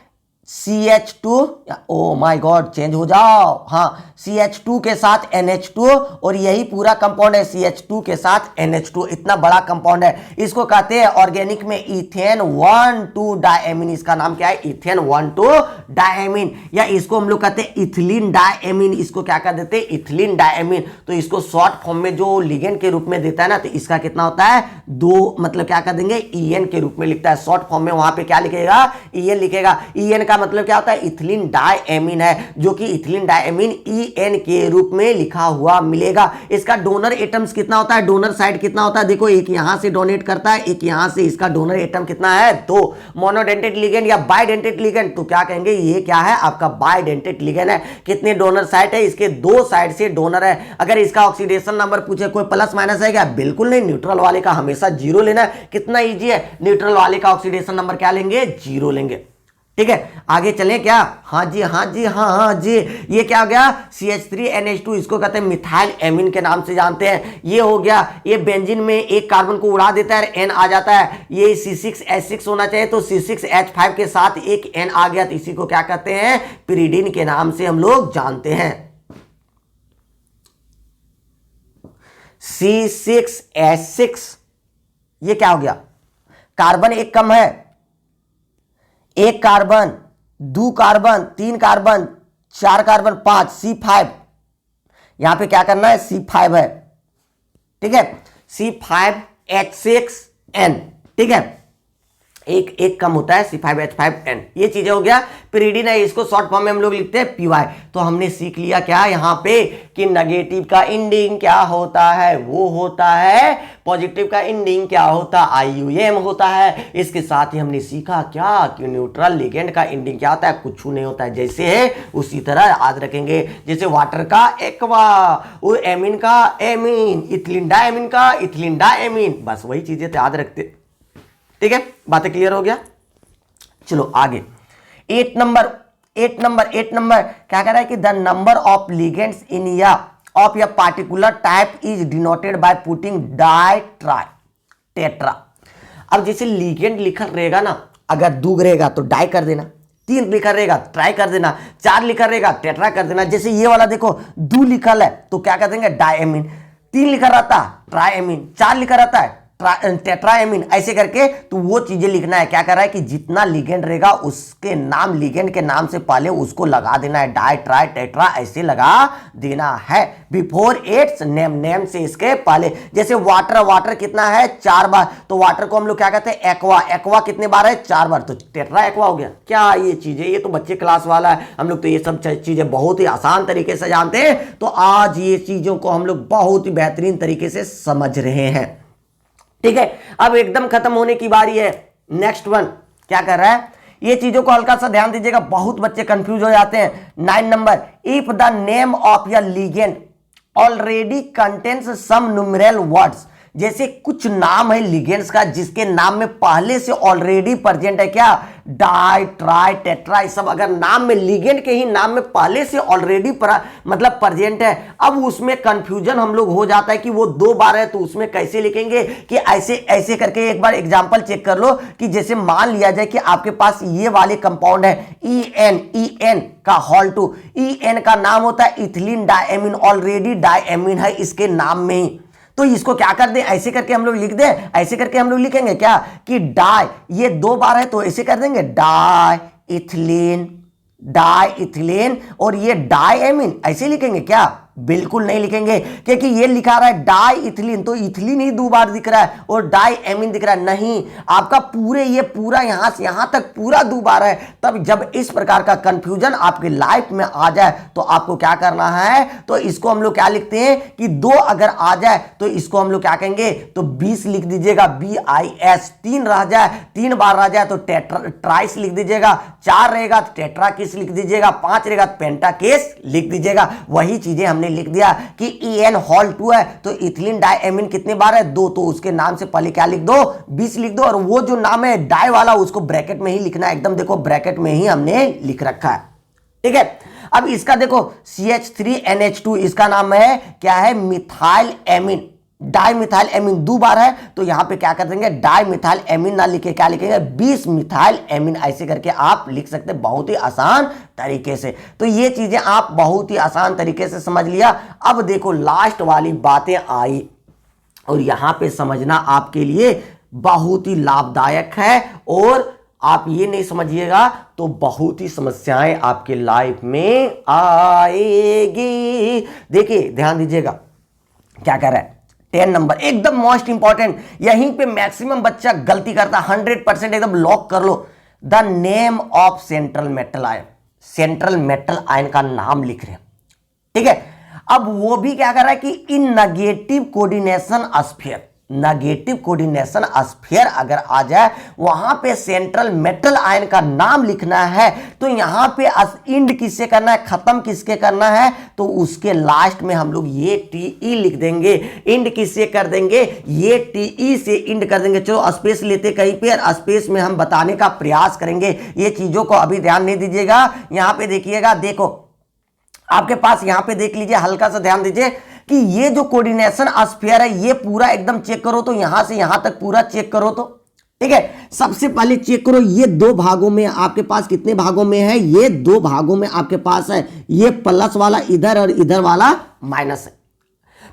CH2, oh my God, change हो जाओ। हाँ, CH2 के साथ NH2 और यही पूरा कंपाउंड है, CH2 के साथ NH2। इतना बड़ा कंपाउंड है। इसको कहते हैं ऑर्गेनिक में इथेन 1,2 डायमीन। इसका नाम क्या है, इथेन 1,2 डायमीन, या इसको हम लोग कहते हैं इथिलीन डायमीन। इसको क्या कर देते हैं, इथिलीन डायमीन। तो इसको शॉर्ट फॉर्म में जो लिगेंड के रूप में देता है ना, तो इसका कितना होता है, 2, मतलब क्या कर देंगे, EN के रूप में लिखता है। शॉर्ट फॉर्म में वहां पे क्या लिखेगा, EN लिखेगा। EN का मतलब क्या होता है, इथिलीन डायमीन है, जो कि इथिलीन डायमीन EN के रूप में लिखा हुआ मिलेगा। इसका डोनर एटम्स कितना होता है, डोनर साइड कितना होता है, देखो एक यहां से डोनेट करता है, एक यहां से। इसका डोनर एटम कितना है, 2। मोनोडेंटेट लिगेंड या बाइडेंटेट लिगेंड, तो क्या कहेंगे, ये क्या है आपका बाइडेंटेट लिगेंड है। कितने डोनर साइड है, इसके 2 साइड से डोनर है। अगर इसका ऑक्सीडेशन नंबर पूछे, कोई प्लस माइनस है क्या, बिल्कुल नहीं। न्यूट्रल वाले का हमेशा 0 लेना है। कितना इजी है, न्यूट्रल वाले का ऑक्सीडेशन नंबर क्या लेंगे, 0 लेंगे, ठीक है। आगे चलें क्या, हाँ जी हाँ जी हाँ जी। ये क्या हो गया, CH3NH2, इसको कहते हैं मिथाइल एमीन के नाम से जानते हैं। ये हो गया, ये बेंजीन में एक कार्बन को उड़ा देता है, N आ जाता है। ये C6H6 होना चाहिए, तो C6H5 के साथ एक N आ गया, तो इसी को क्या कहते हैं, पिरिडीन के नाम से हम लोग जानते हैं। C6H6, ये क्या हो गया, कार्बन एक कम है, 1 carbon, 2 carbon, 3 carbon, 4 carbon, 5, C5। यहां पे क्या करना है, C5 है, ठीक है। C5H6N, ठीक है। एक कम होता है, C5H5N। ये चीजें हो गया, पिरिडीन है, इसको शॉर्ट फॉर्म में हम लोग लिखते हैं PY। तो हमने सीख लिया क्या यहां पे, कि नेगेटिव का इंडिंग क्या होता है, वो होता है पॉजिटिव का इंडिंग क्या होता है, IUM होता है। इसके साथ ही हमने सीखा क्या, कि न्यूट्रल लिगेंड का इंडिंग क्या होता है, कुछ नहीं होता है। जैसे है उसी तरह याद रखेंगे, जैसे वाटर का एक्वा, वो एमीन का एमीन, इथिलीन डायमीन का इथिलीन डायमीन, बस वही चीजें याद रखते, ठीक है। बातें क्लियर हो गया। चलो आगे, 8 नंबर क्या कह रहा है, कि द नंबर ऑफ लिगेंड्स इन या ऑफ या particular type is denoted by putting di tri tetra. अब जैसे लिगेंड लिखा रहेगा ना, अगर 2 रहेगा तो डाई कर देना, 3 लिखा रहेगा ट्राई कर देना, 4 लिखा रहेगा टेट्रा कर देना। जैसे ये वाला देखो 2 लिखा है तो क्या कर देंगे, डायमीन। 3 लिखा रहता ट्राइमीन, 4 लिखा रहता है टेट्राएमीन, ऐसे करके तो वो चीजें लिखना है। क्या कर रहा है, कि जितना लिगेंड रहेगा उसके नाम, लिगेंड के नाम से पहले उसको लगा देना है, डाई ट्राई टेट्रा ऐसे लगा देना है, बिफोर इट्स नेम, नेम से इसके पहले। जैसे वाटर कितना है, 4 बार, तो वाटर को हम लोग क्या कहते हैं, एक्वा। एक्वा कितने बार है, 4 बार, तो टेट्रा एक्वा हो गया। क्या ये चीजें, ये तो बच्चे क्लास वाला है, हम लोग तो ये सब चीजें बहुत ही आसान तरीके से जानते हैं। तो आज ये चीजों को हम लोग बहुत ही बेहतरीन तरीके से समझ रहे हैं, ठीक है। अब एकदम खत्म होने की बारी है। नेक्स्ट वन, क्या कर रहा है, ये चीजों को हल्का सा ध्यान दीजिएगा, बहुत बच्चे कंफ्यूज हो जाते हैं। 9 number, if the name of या ligand already contains some numeral words, जैसे कुछ नाम है लिगेंड्स का जिसके नाम में पहले से ऑलरेडी प्रेजेंट है क्या, डाई, ट्राई, टेट्रा, सब अगर नाम में लिगेंड के ही नाम में पहले से ऑलरेडी मतलब प्रेजेंट है, अब उसमें कंफ्यूजन हम लोग हो जाता है कि वो 2 बार है तो उसमें कैसे लिखेंगे, कि ऐसे ऐसे करके एक बार एग्जांपल चेक कर लो कि जैसे मान लिया जाए कि आपके पास ये वाले कंपाउंड है EN का हॉल 2, EN का नाम होता है इथिलीन डायमीन, ऑलरेडी डायमीन है इसके नाम में ही, तो इसको क्या कर दें, ऐसे करके हम लोग लिख दें, ऐसे करके हम लोग लिखेंगे क्या कि डाई, ये 2 बार है तो ऐसे कर देंगे डाई इथिलीन और ये डायमीन, ऐसे लिखेंगे क्या, बिल्कुल नहीं लिखेंगे, क्योंकि ये लिखा रहा है डाई इथिलीन, तो इथिलीन ही 2 बार दिख रहा है और डायमीन दिख रहा है, नहीं, आपका पूरे ये पूरा यहां से यहां तक पूरा 2 बार है। तब जब इस प्रकार का कंफ्यूजन आपके लाइफ में आ जाए तो आपको क्या करना है, तो इसको हम लोग क्या लिखते हैं कि 2 अगर आ जाए तो इसको हम लोग क्या कहेंगे, तो 20 लिख दीजिएगा, BIS, 3 रह जाए, 3 बार रह जाए तो ट्राइस लिख दीजिएगा, 4 रहेगा तो टेट्राकिस लिख दीजिएगा, 5 रहेगा तो पेंटाकेस लिख दीजिएगा। वही चीजें हमने लिख दिया कि EN हॉल 2 है तो इथिलीन डायमीन कितने बार है, 2, तो उसके नाम से पहले क्या लिख दो, 20 लिख दो, और वो जो नाम है डाई वाला उसको ब्रैकेट में ही लिखना है, एकदम देखो ब्रैकेट में ही हमने लिख रखा है, ठीक है। अब इसका देखो CH3NH2, इसका नाम है क्या है, methyl amine, di methyl amine 2 बार है तो यहां पे क्या कर देंगे, डाई मिथाइल एमीन ना लिखे क्या लिखेंगे, 20 मिथाइल एमीन, ऐसे करके आप लिख सकते हैं बहुत ही आसान तरीके से। तो ये चीजें आप बहुत ही आसान तरीके से समझ लिया। अब देखो लास्ट वाली बातें आई और यहां पे समझना आपके लिए बहुत ही लाभदायक है, और आप ये नहीं समझिएगा तो बहुत ही समस्याएं आपके लाइफ में आएगी। देखिए ध्यान दीजिएगा क्या कर रहा है, 10 नंबर एकदम मोस्ट इंपॉर्टेंट, यहीं पे मैक्सिमम बच्चा गलती करता है, 100% एकदम लॉक कर लो। The name of central metal ion, central metal ion का नाम लिख रहे हैं, ठीक है। अब वो भी क्या कर रहा है कि in negative coordination sphere, negative coordination sphere अगर आ जाए वहां पे सेंट्रल मेटल आयन का नाम लिखना है तो यहां पे इंड किससे करना है, खत्म किसके करना है, तो उसके लास्ट में हम लोग ये TE लिख देंगे, इंड किससे कर देंगे, ये TE से इंड कर देंगे। चलो स्पेस लेते कहीं पे, और स्पेस में हम बताने का प्रयास करेंगे, ये चीजों को अभी ध्यान नहीं दीजिएगा। यहां पे देखिएगा, देखो आपके पास यहां पे देख लीजिए, हल्का सा ध्यान दीजिए कि ये जो कोऑर्डिनेशन स्फीयर है ये पूरा एकदम चेक करो, तो यहां से यहां तक पूरा चेक करो, तो ठीक है। सबसे पहले चेक करो ये 2 भागों में आपके पास कितने भागों में है, ये 2 भागों में आपके पास है, ये प्लस वाला इधर और इधर वाला माइनस है,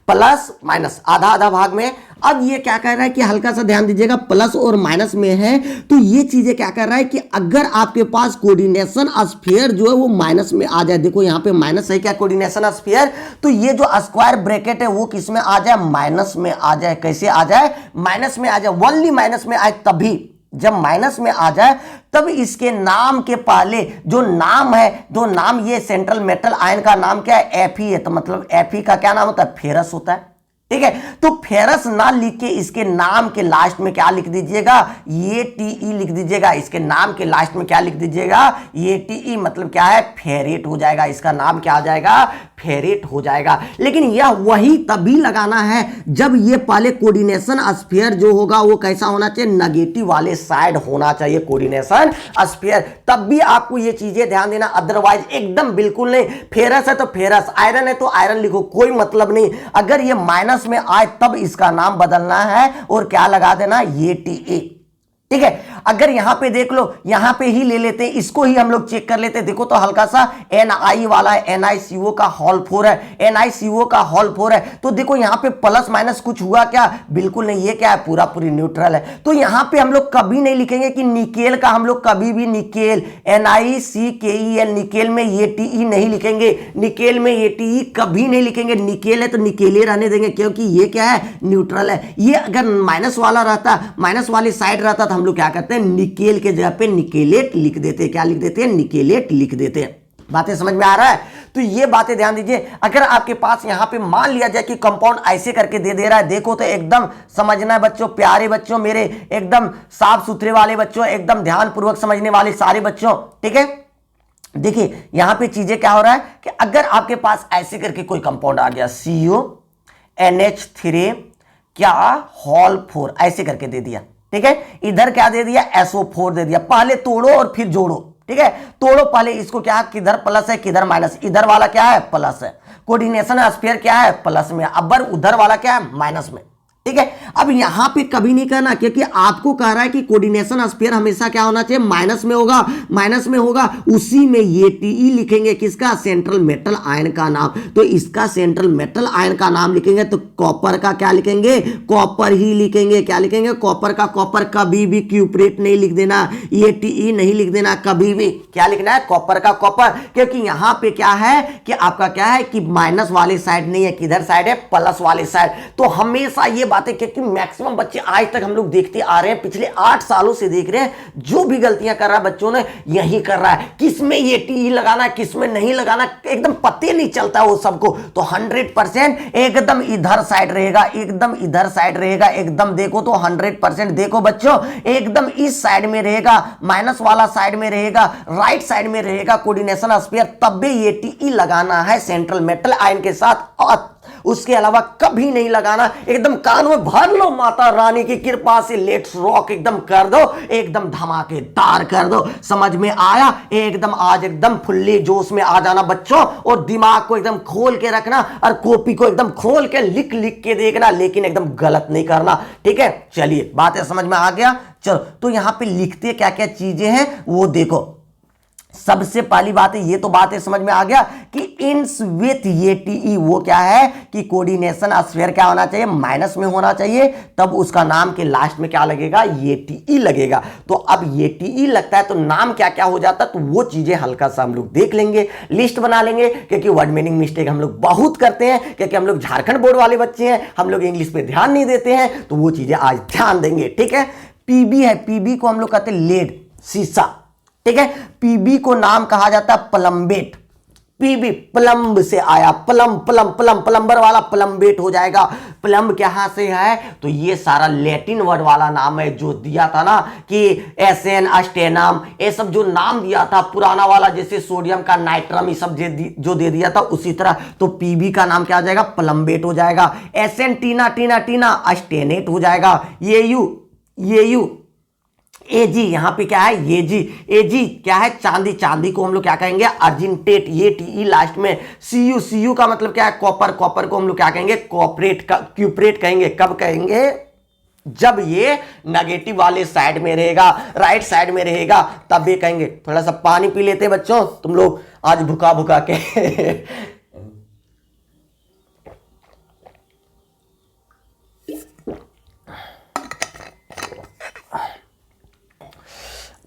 प्लस माइनस आधा आधा भाग में। अब ये क्या कर रहा है कि हल्का सा ध्यान दीजिएगा, प्लस और माइनस में है तो ये चीजें क्या कर रहा है कि अगर आपके पास कोऑर्डिनेशन स्फीयर जो है वो माइनस में आ जाए, देखो यहां पे माइनस है क्या कोऑर्डिनेशन स्फीयर, तो ये जो स्क्वायर ब्रैकेट है वो किस में आ जाए, माइनस में आ जाए। कैसे आ जाए, माइनस में आ जाए, ओनली माइनस में आए, तभी जब माइनस में आ जाए तब इसके नाम के पहले जो नाम है, दो नाम, ये सेंट्रल मेटल आयन का नाम क्या है, Fe है, तो मतलब Fe का क्या नाम होता है, फेरस होता है, ठीक है। तो फेरस ना लिख के इसके नाम के लास्ट में क्या लिख दीजिएगा, ये TE लिख दीजिएगा, इसके नाम के लास्ट में क्या लिख दीजिएगा, ये TE, मतलब क्या है, फेरेट हो जाएगा, इसका नाम क्या आ जाएगा, फेरेट हो जाएगा। लेकिन यह वही तभी लगाना है जब ये पहले कोऑर्डिनेशन स्फीयर जो होगा वो कैसा होना चाहिए, नेगेटिव वाले साइड होना चाहिए कोऑर्डिनेशन स्फीयर, तब भी आपको ये चीजें ध्यान देना, अदरवाइज एकदम बिल्कुल नहीं। फेरस है तो फेरस, आयरन है तो आयरन लिखो, कोई मतलब नहीं। अगर ये माइनस में आए तब इसका नाम बदलना है और क्या लगा देना, ये TE, ठीक है। अगर यहां पे देख लो, यहां पे ही ले लेते हैं, इसको ही हम लोग चेक कर लेते हैं, देखो तो हल्का सा Ni वाला है, NiCO का हॉल 4 है, NiCO का हॉल 4 है, तो देखो यहां पे प्लस माइनस कुछ हुआ क्या, बिल्कुल नहीं, ये क्या है, पूरा पूरी न्यूट्रल है। तो यहां पे हम लोग कभी नहीं लिखेंगे कि निकेल का, हम लोग कभी भी निकेल, NiCKEL, निकेल में ये TE नहीं लिखेंगे, निकेल में ये TE कभी नहीं लिखेंगे, निकेल है तो निकेले रहने देंगे, क्योंकि ये क्या है, न्यूट्रल है। ये अगर माइनस वाला रहता, माइनस वाली साइड रहता तो हम लोग क्या करते हैं, निकेल के जगह पे निकेलेट लिख देते हैं, क्या लिख देते हैं, निकेलेट लिख देते हैं, बातें समझ में आ रहा है? तो ये बातें ध्यान दीजिए। अगर आपके पास यहां पे मान लिया जाए कि कंपाउंड ऐसे करके दे रहा है, देखो तो एकदम समझना है बच्चों, प्यारे बच्चों, मेरे एकदम साफ सुथरे वाले बच्चों, एकदम ध्यानपूर्वक समझने वाले सारे बच्चों, ठीक है। देखिए यहां पे चीजें क्या हो रहा है कि अगर आपके पास ऐसे करके कोई कंपाउंड आ गया, CONH3 क्या हॉल 4 ऐसे करके दे दिया, ठीक है। इधर क्या दे दिया, SO4 दे दिया। पहले तोड़ो और फिर जोड़ो, ठीक है। तोड़ो पहले इसको, क्या किधर प्लस है किधर माइनस, इधर वाला क्या है प्लस है, कोऑर्डिनेशन स्फीयर क्या है प्लस में, अबर उधर वाला क्या है माइनस में, ठीक है। अब यहां पे कभी नहीं करना, क्योंकि आपको कह रहा है कि कोऑर्डिनेशन स्फीयर हमेशा क्या होना चाहिए, माइनस में होगा, माइनस में होगा। उसी में ये TE लिखेंगे, किसका, सेंट्रल मेटल आयन का नाम। तो इसका सेंट्रल मेटल आयन का नाम लिखेंगे तो कॉपर का क्या लिखेंगे, कॉपर ही लिखेंगे। क्या लिखेंगे, कॉपर का। कॉपर कभी भी क्यूपरेट नहीं लिख देना, ये TE नहीं लिख देना कभी भी। क्या लिखना है, कॉपर का कॉपर, क्योंकि यहां पे क्या है कि आपका क्या है कि माइनस वाले साइड नहीं है, किधर साइड है, प्लस वाले साइड। तो हमेशा ये बातें, क्योंकि मैक्सिमम बच्चे आज तक हम लोग देखते आ रहे हैं, पिछले 8 सालों से देख रहे हैं, जो भी गलतियां कर रहा है बच्चों ने यही कर रहा है, किसमें ये TE लगाना है किसमें नहीं लगाना, एकदम पते नहीं चलता वो सबको। तो 100% एकदम इधर साइड रहेगा, एकदम इधर साइड रहेगा, एकदम देखो तो 100% देखो बच्चों, एकदम इस साइड में रहेगा, माइनस वाला साइड में रहेगा, राइट साइड में रहेगा कोऑर्डिनेशन स्फीयर, तब भी ये TE लगाना है सेंट्रल मेटल आयन के साथ, और उसके अलावा कभी नहीं लगाना। एकदम कान में भर लो, माता रानी की कृपा से लेट्स रॉक एकदम कर दो, एकदम धमाकेदार कर दो। समझ में आया? एकदम आज एकदम फुल्ली जोश में आ जाना बच्चों, और दिमाग को एकदम खोल के रखना, और कॉपी को एकदम खोल के लिख लिख के देखना, लेकिन एकदम गलत नहीं करना, ठीक है। चलिए बातें समझ में आ गया। चलो तो यहां पे लिखते क्या क्या चीजें हैं वो देखो। सबसे पहली बात है, ये तो बात है समझ में आ गया कि इन्स विथ ये TE, वो क्या है कि कोऑर्डिनेशन स्फीयर क्या होना चाहिए, माइनस में होना चाहिए, तब उसका नाम के लास्ट में क्या लगेगा, ये TE लगेगा। तो अब ये TE लगता है तो नाम क्या क्या हो जाता है, तो वो चीजें हल्का सा हम लोग देख लेंगे, लिस्ट बना लेंगे, क्योंकि वर्ड मीनिंग मिस्टेक हम लोग बहुत करते हैं, क्योंकि हम लोग झारखंड बोर्ड वाले बच्चे हैं, हम लोग इंग्लिश पे ध्यान नहीं देते हैं, तो वो चीजें आज ध्यान देंगे, ठीक है। PB है, PB को हम लोग कहते हैं लेड, शीशा, ठीक है। PB को नाम कहा जाता है प्लम्बेट, PB प्लम्ब से आया, प्लम्बर वाला प्लम्बेट हो जाएगा। प्लम्ब कहां से है, तो ये सारा लैटिन वर्ड वाला नाम है, जो दिया था ना कि एसन अस्टेनम, ये सब जो नाम दिया था पुराना वाला, जैसे सोडियम का नाइट्रम, ये सब जो दे दिया था उसी तरह। तो PB का नाम क्या हो जाएगा, प्लम्बेट हो जाएगा। एसन टीना अस्टेनेट हो जाएगा। ये AG यहां पे क्या है, AG क्या है, चांदी को हम लोग क्या कहेंगे, अर्जिनटेट, ये TE लास्ट में। CU का मतलब क्या है, कॉपर को हम लोग क्या कहेंगे, क्यूपरेट कहेंगे। कब कहेंगे, जब ये नेगेटिव वाले साइड में रहेगा, राइट साइड में रहेगा, तब ये कहेंगे। थोड़ा सा पानी पी लेते बच्चों, तुम लोग आज भुका के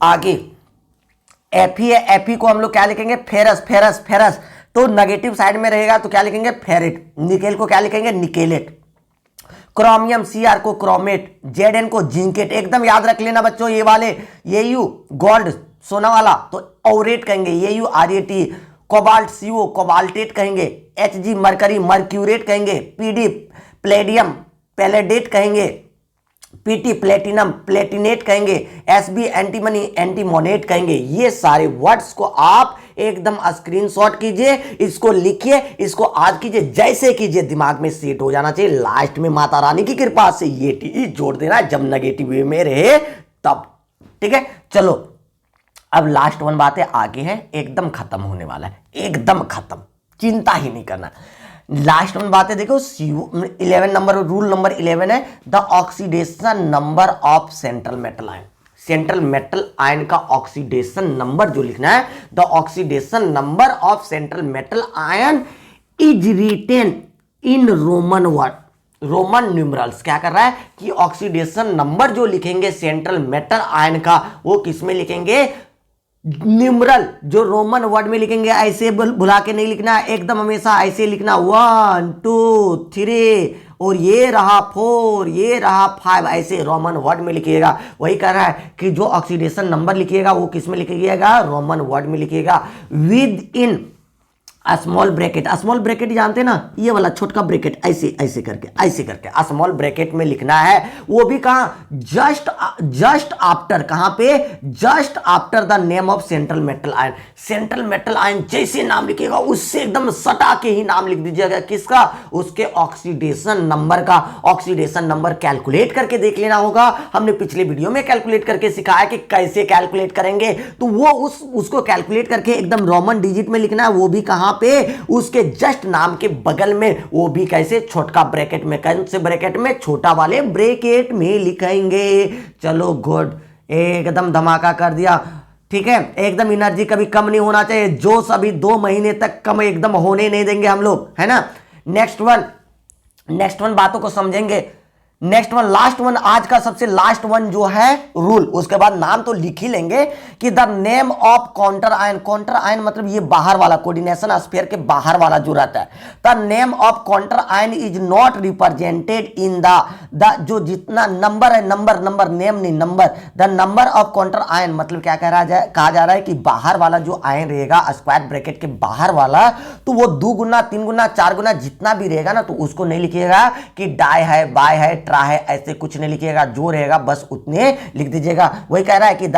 आगे Fe है, Fe को हम लोग क्या लिखेंगे, फेरस। तो नेगेटिव साइड में रहेगा तो क्या लिखेंगे, फेरेट। निकेल को क्या लिखेंगे, निकेलेट। क्रोमियम Cr को क्रोमेट, Zn को जिंकेट। एकदम याद रख लेना बच्चों ये वाले। Au गोल्ड, सोना वाला, तो औरेट कहेंगे, AuRat। कोबाल्ट CO कोबाल्टेट कहेंगे। Hg मरकरी, मर्क्यूरेट कहेंगे। Pd प्लेडियम, पैलेडेट कहेंगे। PT प्लेटिनम, प्लेटिनेट कहेंगे। SB एंटीमनी, एंटीमोनेट कहेंगे। ये सारे वर्ड्स को आप एकदम स्क्रीनशॉट कीजिए, इसको लिखिए, इसको आज कीजिए, जैसे कीजिए दिमाग में सेट हो जाना चाहिए। लास्ट में माता रानी की कृपा से ये TE जोड़ देना है, जब नेगेटिव वे में रहे तब, ठीक है। चलो अब लास्ट वन बात है, आगे है, एकदम खत्म होने वाला है, एकदम खत्म, चिंता ही नहीं करना। लास्ट में बात है, देखो 11 नंबर, रूल नंबर 11 है, the oxidation number of central metal ion. Central metal ion का ऑक्सीडेशन नंबर जो लिखना है, the oxidation number of central metal ion is written in roman word, roman numerals. क्या कर रहा है कि ऑक्सीडेशन नंबर जो लिखेंगे सेंट्रल मेटल आयन का, वो किस में लिखेंगे, न्यूमरल जो रोमन वर्ड में लिखेंगे ऐसे भुला के नहीं लिखना, एकदम हमेशा ऐसे लिखना 1 2 3 और ये रहा 4, ये रहा 5, ऐसे रोमन वर्ड में लिखिएगा। वही कह रहा है कि जो ऑक्सीडेशन नंबर लिखिएगा वो किस में लिखिएगा, रोमन वर्ड में लिखिएगा with in small bracket. Small bracket जानते हैं ना, ये वाला छोटा ब्रैकेट ऐसे ऐसे करके स्मॉल ब्रैकेट में लिखना है। वो भी कहाँ, जस्ट आफ्टर, कहाँ पे, just after the name of central metal ion. Central metal ion जैसे नाम लिखिएगा उससे एकदम सटा के ही नाम लिख दीजिएगा, किसका, उसके ऑक्सीडेशन नंबर का। ऑक्सीडेशन नंबर कैलकुलेट करके देख लेना होगा, हमने पिछले वीडियो में कैलकुलेट करके सिखाया कि कैसे कैलकुलेट करेंगे। तो वो उसको कैलकुलेट करके एकदम रोमन डिजिट में लिखना है, वो भी कहां पे, उसके जस्ट नाम के बगल में, वो भी कैसे, छोटा ब्रैकेट में। कौन से ब्रैकेट में, छोटा वाले ब्रैकेट में लिखेंगे। चलो गुड, एकदम धमाका कर दिया। ठीक है, एकदम एनर्जी कभी कम नहीं होना चाहिए, जोश अभी 2 महीने तक कम एकदम होने नहीं देंगे हम लोग, है ना। नेक्स्ट वन बातों को समझेंगे। नेक्स्ट वन, लास्ट वन, आज का सबसे लास्ट वन जो है रूल, उसके बाद नाम तो लिख ही लेंगे कि the name of counter ion. Counter ion मतलब ये बाहर वाला, कोऑर्डिनेशन स्फीयर के बाहर वाला जो रहता है। The name of counter ion is not represented in the जो जितना नंबर है, नंबर नेम नहीं, number, the number of counter ion मतलब क्या कहा जा रहा है कि बाहर वाला जो आयन रहेगा स्क्वायर ब्रैकेट के बाहर वाला, तो वो 2 गुना 3 गुना 4 गुना जितना भी रहेगा ना, तो उसको नहीं लिखिएगा कि डाई है, बाय है, है, ऐसे कुछ नहीं लिखिएगा, जो रहेगा बस उतने लिख दीजिएगा। वही कह रहा है कि the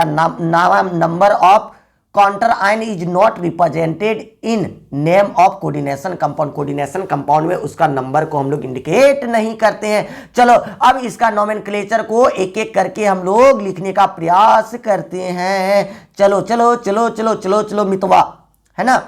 number of counter ion is not represented in name of coordination compound. Coordination compound में उसका नंबर को हम लोग इंडिकेट नहीं करते हैं। चलो अब इसका नोमेनक्लेचर को एक एक करके हम लोग लिखने का प्रयास करते हैं। चलो चलो चलो चलो चलो चलो मितवा, है ना,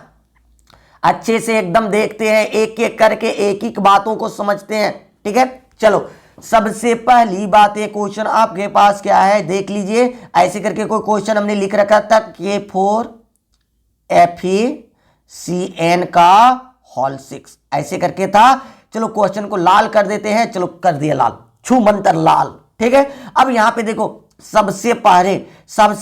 अच्छे से एकदम देखते हैं, एक एक करके एक एक बातों को समझते हैं। ठीक है, चलो सबसे पहली बात, ये क्वेश्चन आपके पास क्या है देख लीजिए। ऐसे करके कोई क्वेश्चन हमने लिख रखा था, K4 FeCN का होल 6, ऐसे करके था। चलो क्वेश्चन को लाल कर देते हैं, चलो कर दिया लाल, छू मंतर लाल। ठीक है, अब यहां पे देखो सबसे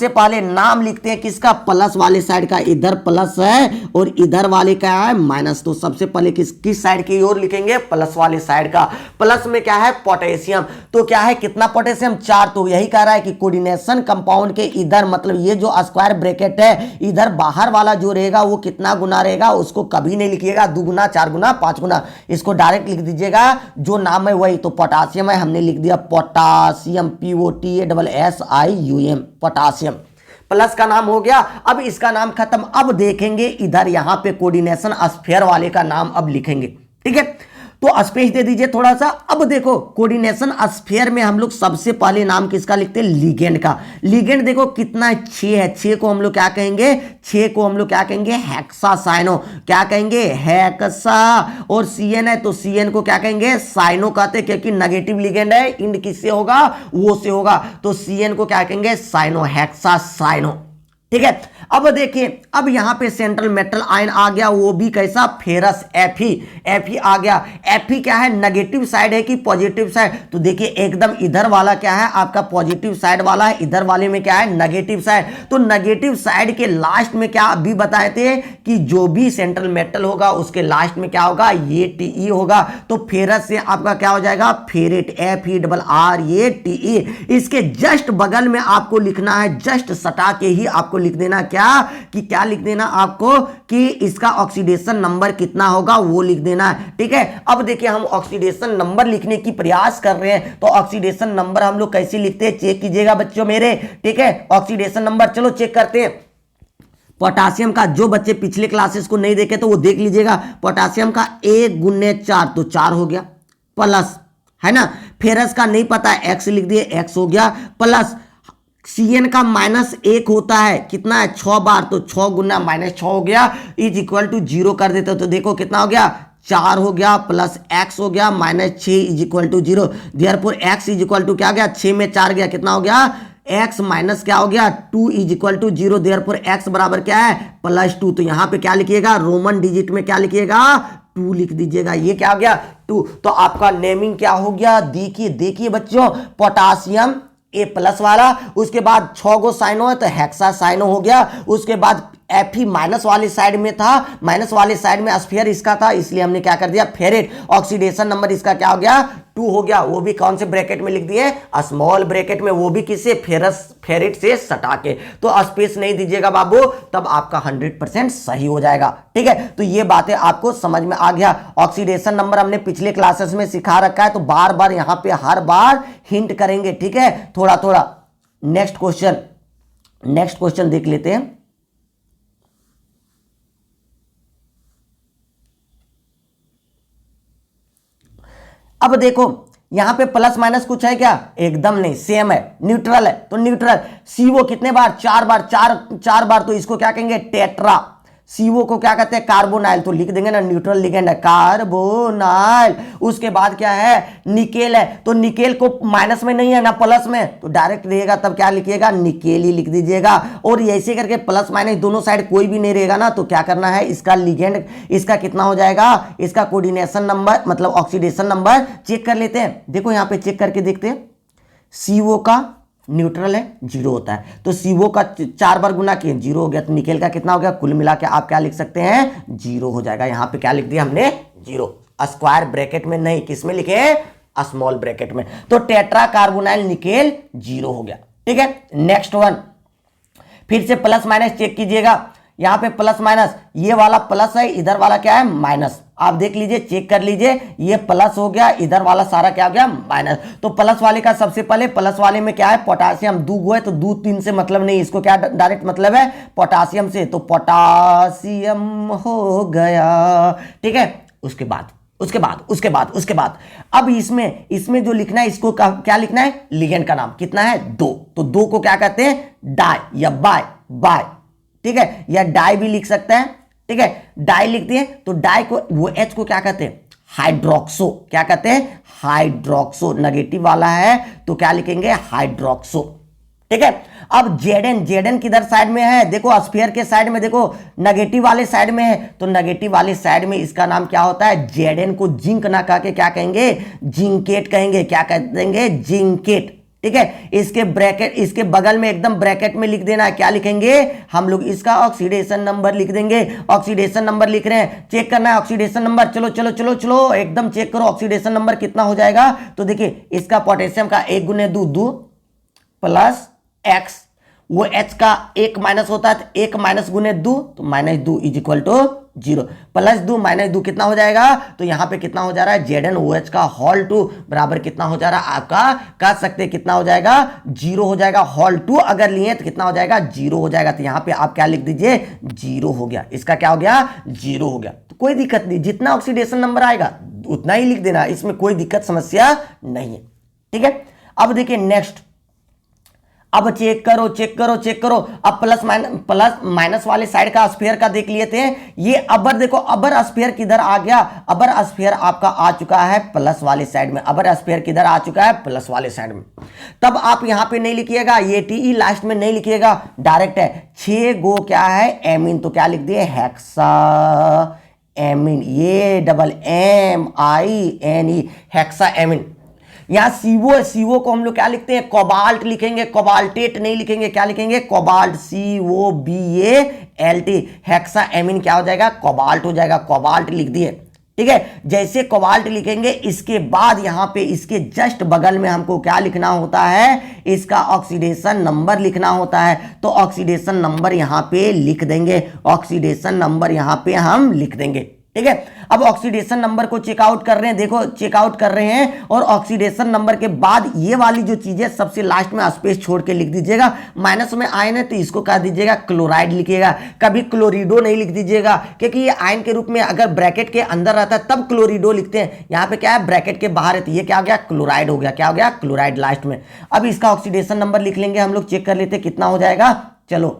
पहले नाम लिखते हैं किसका, प्लस वाले साइड का। इधर प्लस है और इधर वाले का है माइनस, तो सबसे पहले किस साइड की ओर लिखेंगे, प्लस वाले साइड का। प्लस में क्या है, पोटेशियम, तो क्या है, कितना पोटेशियम, 4। तो यही कह रहा है कि कोऑर्डिनेशन कंपाउंड के इधर मतलब ये जो स्क्वायर ब्रैकेट है, इधर बाहर वाला जो रहेगा वो कितना गुना रहेगा, उसको कभी नहीं लिखिएगा 2 गुना 4 गुना 5 गुना, इसको डायरेक्ट लिख दीजिएगा जो नाम है वही। तो पोटासियम है, हमने लिख दिया पोटासियम, POTASIUM, पोटासियम। प्लस का नाम हो गया, अब इसका नाम खत्म। अब देखेंगे इधर यहां पे कोऑर्डिनेशन स्फीयर वाले का नाम अब लिखेंगे। ठीक है, तो स्पेस दे दीजिए थोड़ा सा। अब देखो कोऑर्डिनेशन स्फीयर में हम लोग सबसे पहले नाम किसका लिखते हैं, लिगेंड का। लिगेंड देखो कितना है, 6 है। 6 को हम लोग क्या कहेंगे, 6 को हम लोग क्या कहेंगे, हेक्सा साइनो, क्या कहेंगे, हेक्सा। और CN है तो CN को क्या कहेंगे, साइनो कहते हैं, क्योंकि नेगेटिव लिगेंड है, इंड किससे होगा, वो से होगा, तो CN को क्या कहेंगे, साइनो, हेक्सा साइनो। ठीक है, अब देखिए, अब यहां पे सेंट्रल मेटल आयन आ गया, वो भी कैसा, फेरस, Fe आ गया। Fe क्या है, नेगेटिव साइड है कि पॉजिटिव साइड, तो देखिए एकदम इधर वाला क्या है आपका पॉजिटिव साइड वाला है, इधर वाले में क्या है, नेगेटिव साइड। तो नेगेटिव साइड के लास्ट में क्या अभी बताए थे कि जो भी सेंट्रल मेटल होगा उसके लास्ट में क्या होगा, ये Te होगा। तो फेरस से आपका क्या हो जाएगा, फेरेट, FeRATE। इसके जस्ट बगल में आपको लिखना है, जस्ट सटा के ही आपको लिख देना क्या, कि क्या लिख देना आपको, कि इसका ऑक्सीडेशन नंबर कितना होगा वो लिख देना है। ठीक है, अब देखिए हम ऑक्सीडेशन नंबर लिखने की प्रयास कर रहे हैं, तो ऑक्सीडेशन नंबर हम लोग कैसे लिखते हैं, चेक कीजिएगा बच्चों मेरे। ठीक है, ऑक्सीडेशन नंबर चलो चेक करते हैं। पोटासियम का, जो बच्चे पिछले क्लासेस को नहीं देखे तो वो देख लीजिएगा, पोटासियम का 1 गुने 4 तो 4 हो गया, प्लस, है ना। फेरस का नहीं पता, X लिख दिए, X हो गया, प्लस CN का -1 होता है, कितना है, 6 बार, तो 6 गुना -6 हो गया, इज इक्वल टू 0 कर देते हो, तो देखो कितना हो गया, 4 हो गया, प्लस X हो गया -6 is equal to 0। Therefore X is equal to क्या गया, 6 में 4 गया, कितना हो गया, X माइनस क्या हो गया, 2 is equal to 0। Therefore X बराबर क्या है, +2। तो यहां पे क्या लिखिएगा, रोमन डिजिट में क्या लिखिएगा, 2 लिख दीजिएगा। ये क्या हो गया, 2। तो आपका नेमिंग क्या हो गया, देखिए देखिए बच्चों, पोटासियम ए प्लस वाला, उसके बाद 6 गो साइनो है तो हेक्सा साइनो हो गया। उसके बाद एफ ही माइनस वाली साइड में था, माइनस वाली साइड में स्फीयर इसका था, इसलिए हमने क्या कर दिया फेरेट। ऑक्सीडेशन नंबर इसका क्या हो गया 2 हो गया। वो भी कौन से ब्रैकेट में लिख दिए स्मॉल ब्रैकेट में, वो भी किससे फेरेट से सटा के। तो स्पेस नहीं दीजिएगा बाबू, तब आपका 100% सही हो जाएगा। ठीक है, तो ये बातें आपको समझ में आ गया। ऑक्सीडेशन नंबर हमने पिछले क्लासेस में सिखा रखा है, तो बार बार यहां पे हर बार हिंट करेंगे। ठीक है, थोड़ा थोड़ा। नेक्स्ट क्वेश्चन देख लेते हैं। अब देखो यहां पे प्लस माइनस कुछ है क्या, एकदम नहीं, सेम है, न्यूट्रल है। तो न्यूट्रल सीओ कितने बार, 4 बार, चार बार, तो इसको क्या कहेंगे टेट्रा। सीओ को क्या कहते हैं कार्बोनाइल, तो लिख देंगे ना न्यूट्रल लिगेंड है कार्बोनाइल। उसके बाद क्या है निकेल है, तो निकेल को माइनस में नहीं है ना प्लस में, तो डायरेक्ट रहेगा, तब क्या लिखिएगा निकेल ही लिख दीजिएगा। और ऐसे करके प्लस माइनस दोनों साइड कोई भी नहीं रहेगा ना, तो क्या करना है इसका लिगेंड, इसका कितना हो जाएगा, इसका कोऑर्डिनेशन नंबर मतलब ऑक्सीडेशन नंबर चेक कर लेते हैं। देखो यहां पे चेक करके देखते हैं, सीओ का न्यूट्रल है 0 होता है, तो सीओ का 4 बार गुना किए 0 हो गया, तो निकेल का कितना हो गया, कुल मिला के आप क्या लिख सकते हैं 0 हो जाएगा। यहां पे क्या लिख दिया हमने 0, स्क्वायर ब्रैकेट में नहीं, किस में लिखे स्मॉल ब्रैकेट में। तो टेट्रा कार्बोनाइल निकेल 0 हो गया। ठीक है, नेक्स्ट वन, फिर से प्लस माइनस चेक कीजिएगा। यहां पे प्लस माइनस, ये वाला प्लस है, इधर वाला क्या है माइनस। आप देख लीजिए, चेक कर लीजिए, ये प्लस हो गया, इधर वाला सारा क्या हो गया माइनस। तो प्लस वाले का सबसे पहले, प्लस वाले में क्या है पोटासियम 2 है, तो 2 3 से मतलब नहीं, इसको क्या डायरेक्ट मतलब है पोटासियम से, तो पोटासियम हो गया। ठीक है, उसके बाद अब इसमें जो लिखना है, इसको क्या लिखना है लिगेंड का नाम कितना है 2, तो 2 को क्या कहते हैं डाई या बाय। ठीक है, या डाई भी लिख सकते हैं। ठीक है, डाई लिख दिए, तो डाई को वो एच को क्या कहते हैं हाइड्रोक्सो, क्या कहते हैं हाइड्रोक्सो। नेगेटिव वाला है तो क्या लिखेंगे हाइड्रोक्सो। ठीक है, अब जेडन किधर साइड में है, देखो स्फीयर के साइड में, देखो नेगेटिव वाले साइड में है, तो नेगेटिव वाले साइड में इसका नाम क्या होता है जेडन को जिंक ना कह के क्या कहेंगे जिंकेट कहेंगे। क्या कह देंगे जिंकेट। ठीक है, इसके ब्रैकेट, इसके बगल में एकदम ब्रैकेट में लिख देना है, क्या लिखेंगे हम लोग इसका ऑक्सीडेशन नंबर लिख देंगे। ऑक्सीडेशन नंबर लिख रहे हैं, चेक करना है ऑक्सीडेशन नंबर। चलो एकदम चेक करो ऑक्सीडेशन नंबर कितना हो जाएगा। तो देखिए इसका पोटेशियम का 1 गुने 2 प्लस एक्स, वो एच का 1 माइनस होता है, तो 1 माइनस गुने 2 तो -2 इज इक्वल टू 0, प्लस 2 -2 कितना हो जाएगा, तो यहां पे कितना हो जा रहा है ZnOH का होल 2 बराबर कितना हो जा रहा है आपका, कह सकते कितना हो जाएगा 0 हो जाएगा। होल 2 अगर लिए तो कितना हो जाएगा 0 हो जाएगा। तो यहां पे आप क्या लिख दीजिए 0 हो गया, इसका क्या हो गया 0 हो गया। तो कोई दिक्कत नहीं, जितना ऑक्सीडेशन नंबर आएगा उतना ही लिख देना, इसमें कोई दिक्कत समस्या नहीं है। ठीक है, अब देखिए नेक्स्ट, अब चेक करो। अब प्लस माइनस वाले साइड का स्फीयर का देख लिए थे। ये अबर देखो, अबर स्फीयर किधर आ गया, अबर स्फीयर आपका आ चुका है प्लस वाले साइड में। अबर स्फीयर किधर आ चुका है प्लस वाले साइड में। तब आप यहां पे नहीं लिखिएगा, ये टी लास्ट में नहीं लिखिएगा, डायरेक्ट है 6 गो क्या है एमीन, तो क्या लिख दिए हेक्सा एमीन, ये MINE हेक्सा एमीन। यहां सीओ को हम लोग क्या लिखते हैं कोबाल्ट लिखेंगे, कोबाल्टेट नहीं लिखेंगे, क्या लिखेंगे कोबाल्ट COBALT। हेक्सा एमीन क्या हो जाएगा कोबाल्ट हो जाएगा, कोबाल्ट लिख दिए। ठीक है, जैसे कोबाल्ट लिखेंगे इसके बाद यहां पे इसके जस्ट बगल में हमको क्या लिखना होता है, इसका ऑक्सीडेशन नंबर लिखना होता है। तो ऑक्सीडेशन नंबर यहां पे लिख देंगे, ऑक्सीडेशन नंबर यहां पे हम लिख देंगे। ठीक है, अब ऑक्सीडेशन नंबर को चेकआउट कर रहे हैं, देखो चेकआउट कर रहे हैं, और ऑक्सीडेशन नंबर के बाद ये वाली जो चीजें सबसे लास्ट में स्पेस छोड़ के लिख दीजिएगा। माइनस में आयन है तो इसको कह दीजिएगा क्लोराइड लिखिएगा, कभी क्लोरिडो नहीं लिख दीजिएगा, क्योंकि ये आयन के रूप में अगर ब्रैकेट के अंदर रहता है तब क्लोरिडो लिखते हैं, यहाँ पे क्या है ब्रैकेट के बाहर है, तो ये क्या हो गया क्लोराइड हो गया, क्या हो गया क्लोराइड लास्ट में। अब इसका ऑक्सीडेशन नंबर लिख लेंगे हम लोग, चेक कर लेते हैं कितना हो जाएगा। चलो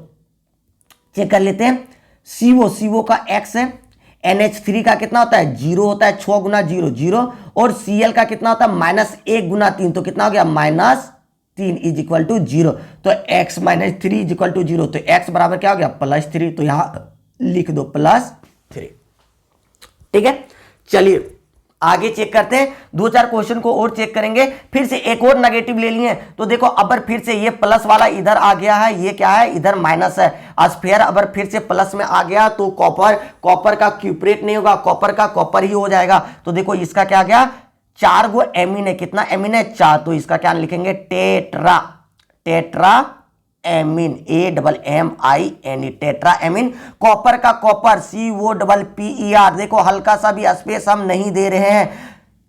चेक कर लेते हैं, सीओ का X है, NH3 का कितना होता है 0 होता है, 6 गुना 0 0, और Cl का कितना होता है -1 गुना 3, तो कितना हो गया -3 इज इक्वल टू 0। तो x - 3 इज इक्वल टू 0, तो x बराबर क्या हो गया +3, तो यहां लिख दो +3। ठीक है, चलिए आगे चेक करते हैं, दो चार क्वेश्चन को और चेक करेंगे। फिर से एक और नेगेटिव ले लिए तो देखो अबर फिर से ये प्लस वाला इधर आ गया है, ये क्या है इधर माइनस है। स्फीयर अबर फिर से प्लस में आ गया तो कॉपर का क्यूपरेट नहीं होगा, कॉपर का कॉपर ही हो जाएगा। तो देखो इसका क्या आ गया, 4 गो एमीन है, कितना एमीन है 4, तो इसका क्या लिखेंगे tetra amine, AMMINE tetra amine. Copper का कॉपर COPPER, देखो हल्का सा भी स्पेस हम नहीं दे रहे हैं,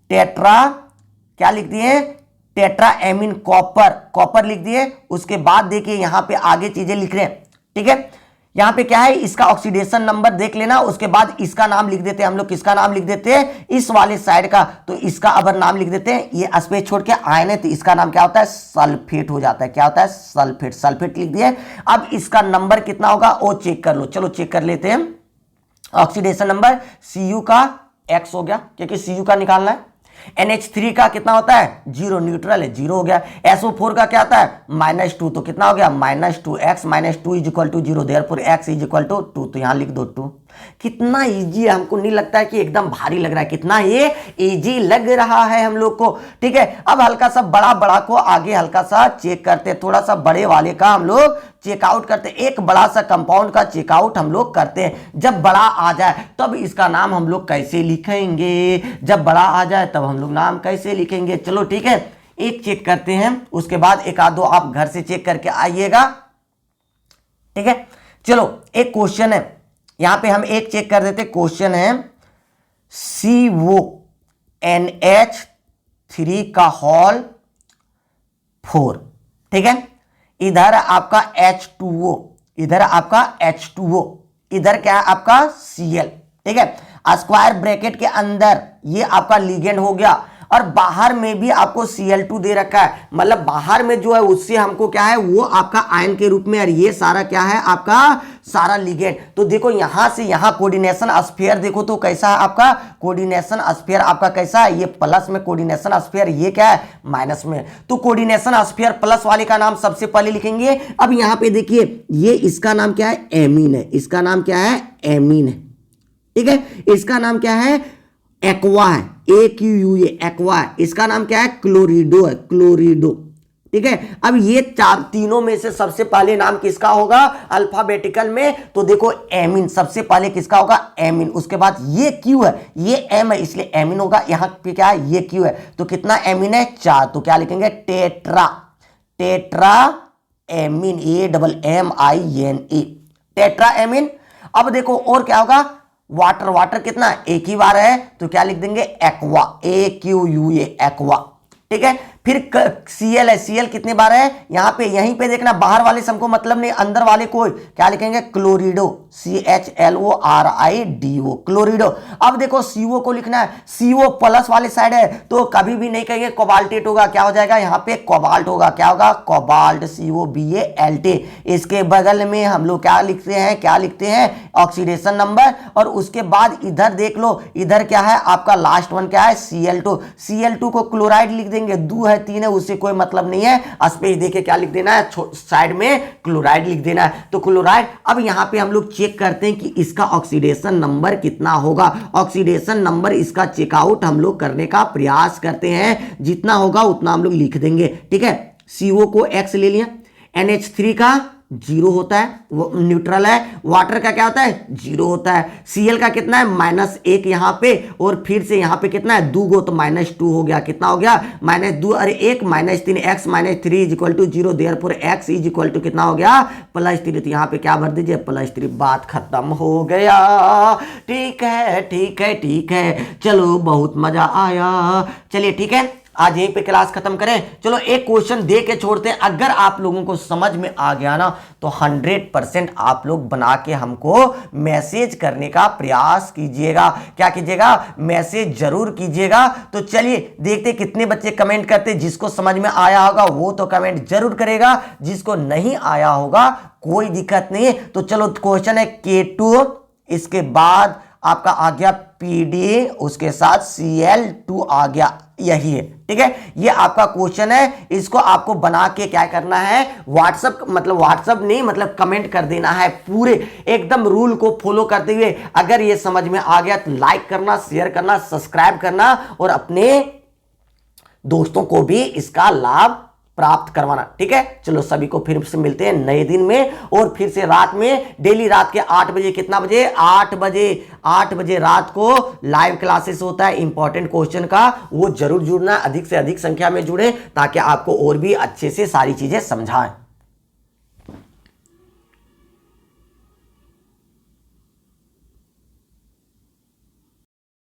टेट्रा क्या लिख दिए टेट्रा एमीन कॉपर लिख दिए। उसके बाद देखिए यहां पे आगे चीजें लिख रहे हैं, ठीक है। यहां पे क्या है इसका ऑक्सीडेशन नंबर देख लेना, उसके बाद इसका नाम लिख देते हैं हम लोग, किसका नाम लिख देते हैं इस वाले साइड का, तो इसका अबर नाम लिख देते हैं, ये स्पेस छोड़ के आयन है तो इसका नाम क्या होता है सल्फेट हो जाता है, क्या होता है सल्फेट लिख दिए। अब इसका नंबर कितना होगा वो चेक कर लो, चलो चेक कर लेते हैं। ऑक्सीडेशन नंबर Cu का X हो गया क्योंकि Cu का निकालना है। NH3 का कितना होता है 0, न्यूट्रल है 0 हो गया। SO4 का क्या आता है -2, तो कितना हो गया -2, x -2 is equal to 0, therefore x is equal to 2, तो यहां लिख दो 2। कितना इजी है, हमको नहीं लगता है कि एकदम भारी लग रहा है, कितना ये इजी लग रहा है हम लोग को, ठीक है। अब हल्का सा बड़ा को आगे हल्का सा चेक करते, थोड़ा सा बड़े वाले का हम लोग चेकआउट करते, एक बड़ा सा कंपाउंड का चेकआउट हम लोग करते हैं। जब बड़ा आ जाए तब इसका नाम हम लोग कैसे लिखेंगे, जब बड़ा आ जाए तब हम लोग नाम कैसे लिखेंगे, चलो ठीक है एक चेक करते हैं, उसके बाद एक आध दो आप घर से चेक करके आइएगा, ठीक है। चलो एक क्वेश्चन है यहां पे हम एक चेक कर देते, क्वेश्चन है CONH3 का होल 4, ठीक है। इधर आपका H2O, इधर आपका H2O, इधर क्या है आपका Cl, ठीक है। स्क्वायर ब्रैकेट के अंदर ये आपका लिगेंड हो गया और बाहर में भी आपको Cl2 दे रखा है, मतलब बाहर में जो है उससे हमको क्या है वो आपका आयन के रूप में, और ये सारा क्या है आपका सारा लिगेंड। तो देखो यहां से यहां कोऑर्डिनेशन स्फीयर देखो तो कैसा है आपका कोऑर्डिनेशन स्फीयर, आपका कैसा है ये प्लस में कोऑर्डिनेशन स्फीयर, ये क्या है माइनस में। तो कोऑर्डिनेशन स्फीयर प्लस वाले का नाम सबसे पहले लिखेंगे। अब यहां पे देखिए ये इसका नाम क्या है एमीन है, इसका नाम क्या है एमीन है, ठीक है। इसका नाम क्या है एक्वा है, AQUA एक्वा है। इसका नाम क्या है क्लोरिडो है, क्लोरिडो, ठीक है। अब ये तीनों में से सबसे पहले नाम किसका होगा अल्फाबेटिकल में, तो देखो एमीन सबसे पहले किसका होगा एमीन, उसके बाद ये क्यू है, ये एम है इसलिए एमीन होगा, यहां पे क्या है ये क्यू है, तो कितना एमीन है 4, तो क्या लिखेंगे tetra amine, AMMINE tetra amine. अब देखो और क्या होगा वाटर कितना एक ही बार है तो क्या लिख देंगे एक्वा, AQUA एक्वा, ठीक है। फिर Cl है, Cl कितने बार है यहां पे, यहीं पे देखना, बाहर वाले से हमको मतलब नहीं, अंदर वाले को क्या लिखेंगे क्लोरिडो, CHLORIDO क्लोरिडो। अब देखो CO को लिखना है, CO प्लस वाले साइड है तो कभी भी नहीं कहेंगे कोबाल्टेट होगा, क्या हो जाएगा यहाँ पे कोबाल्ट होगा, क्या होगा कोबाल्ट COBALT। इसके बगल में हम लोग क्या लिखते हैं ऑक्सीडेशन नंबर, और उसके बाद इधर देख लो, इधर क्या है आपका लास्ट वन क्या है Cl2 को क्लोराइड लिख देंगे, 2 है 3 है उससे कोई मतलब नहीं है, स्पेस देके क्या लिख देना है साइड में क्लोराइड लिख देना है, तो क्लोराइड। अब यहां पे हम लोग चेक करते हैं कि इसका ऑक्सीडेशन नंबर कितना होगा, ऑक्सीडेशन नंबर इसका चेकआउट हम लोग करने का प्रयास करते हैं, जितना होगा उतना हम लोग लिख देंगे, ठीक है। CO को X ले लिया, NH3 का 0 होता है, वो न्यूट्रल है, वाटर का क्या होता है 0 होता है, Cl का कितना है -1 यहां पे, और फिर से यहां पे कितना है 2 गो तो -2 हो गया, कितना हो गया -2 अरे 1 -3 x -3 is equal to 0, therefore x is equal to कितना हो गया +3, तो यहां पे क्या भर दीजिए +3, बात खत्म हो गया, ठीक है। चलो बहुत मजा आया, चलिए ठीक है आज यहीं पे क्लास खत्म करें। चलो एक क्वेश्चन दे के छोड़ते हैं, अगर आप लोगों को समझ में आ गया ना तो 100% आप लोग बना के हमको मैसेज करने का प्रयास कीजिएगा, क्या कीजिएगा मैसेज जरूर कीजिएगा। तो चलिए देखते कितने बच्चे कमेंट करते, जिसको समझ में आया होगा वो तो कमेंट जरूर करेगा, जिसको नहीं आया होगा कोई दिक्कत नहीं। तो चलो क्वेश्चन है K2, इसके बाद आपका आ गया PD उसके साथ Cl2 आ गया, यही है। ठीक है, ये आपका क्वेश्चन है। इसको आपको बना के क्या करना है, व्हाट्सएप नहीं मतलब कमेंट कर देना है, पूरे एकदम रूल को फॉलो करते हुए। अगर ये समझ में आ गया तो लाइक करना, शेयर करना, सब्सक्राइब करना और अपने दोस्तों को भी इसका लाभ प्राप्त करवाना। ठीक है, चलो सभी को फिर से मिलते हैं नए दिन में, और फिर से रात में, डेली रात के 8 बजे, कितना बजे, 8 बजे रात को लाइव क्लासेस होता है इंपॉर्टेंट क्वेश्चन का। वो जरूर जुड़ना, अधिक से अधिक संख्या में जुड़े ताकि आपको और भी अच्छे से सारी चीजें समझाएं।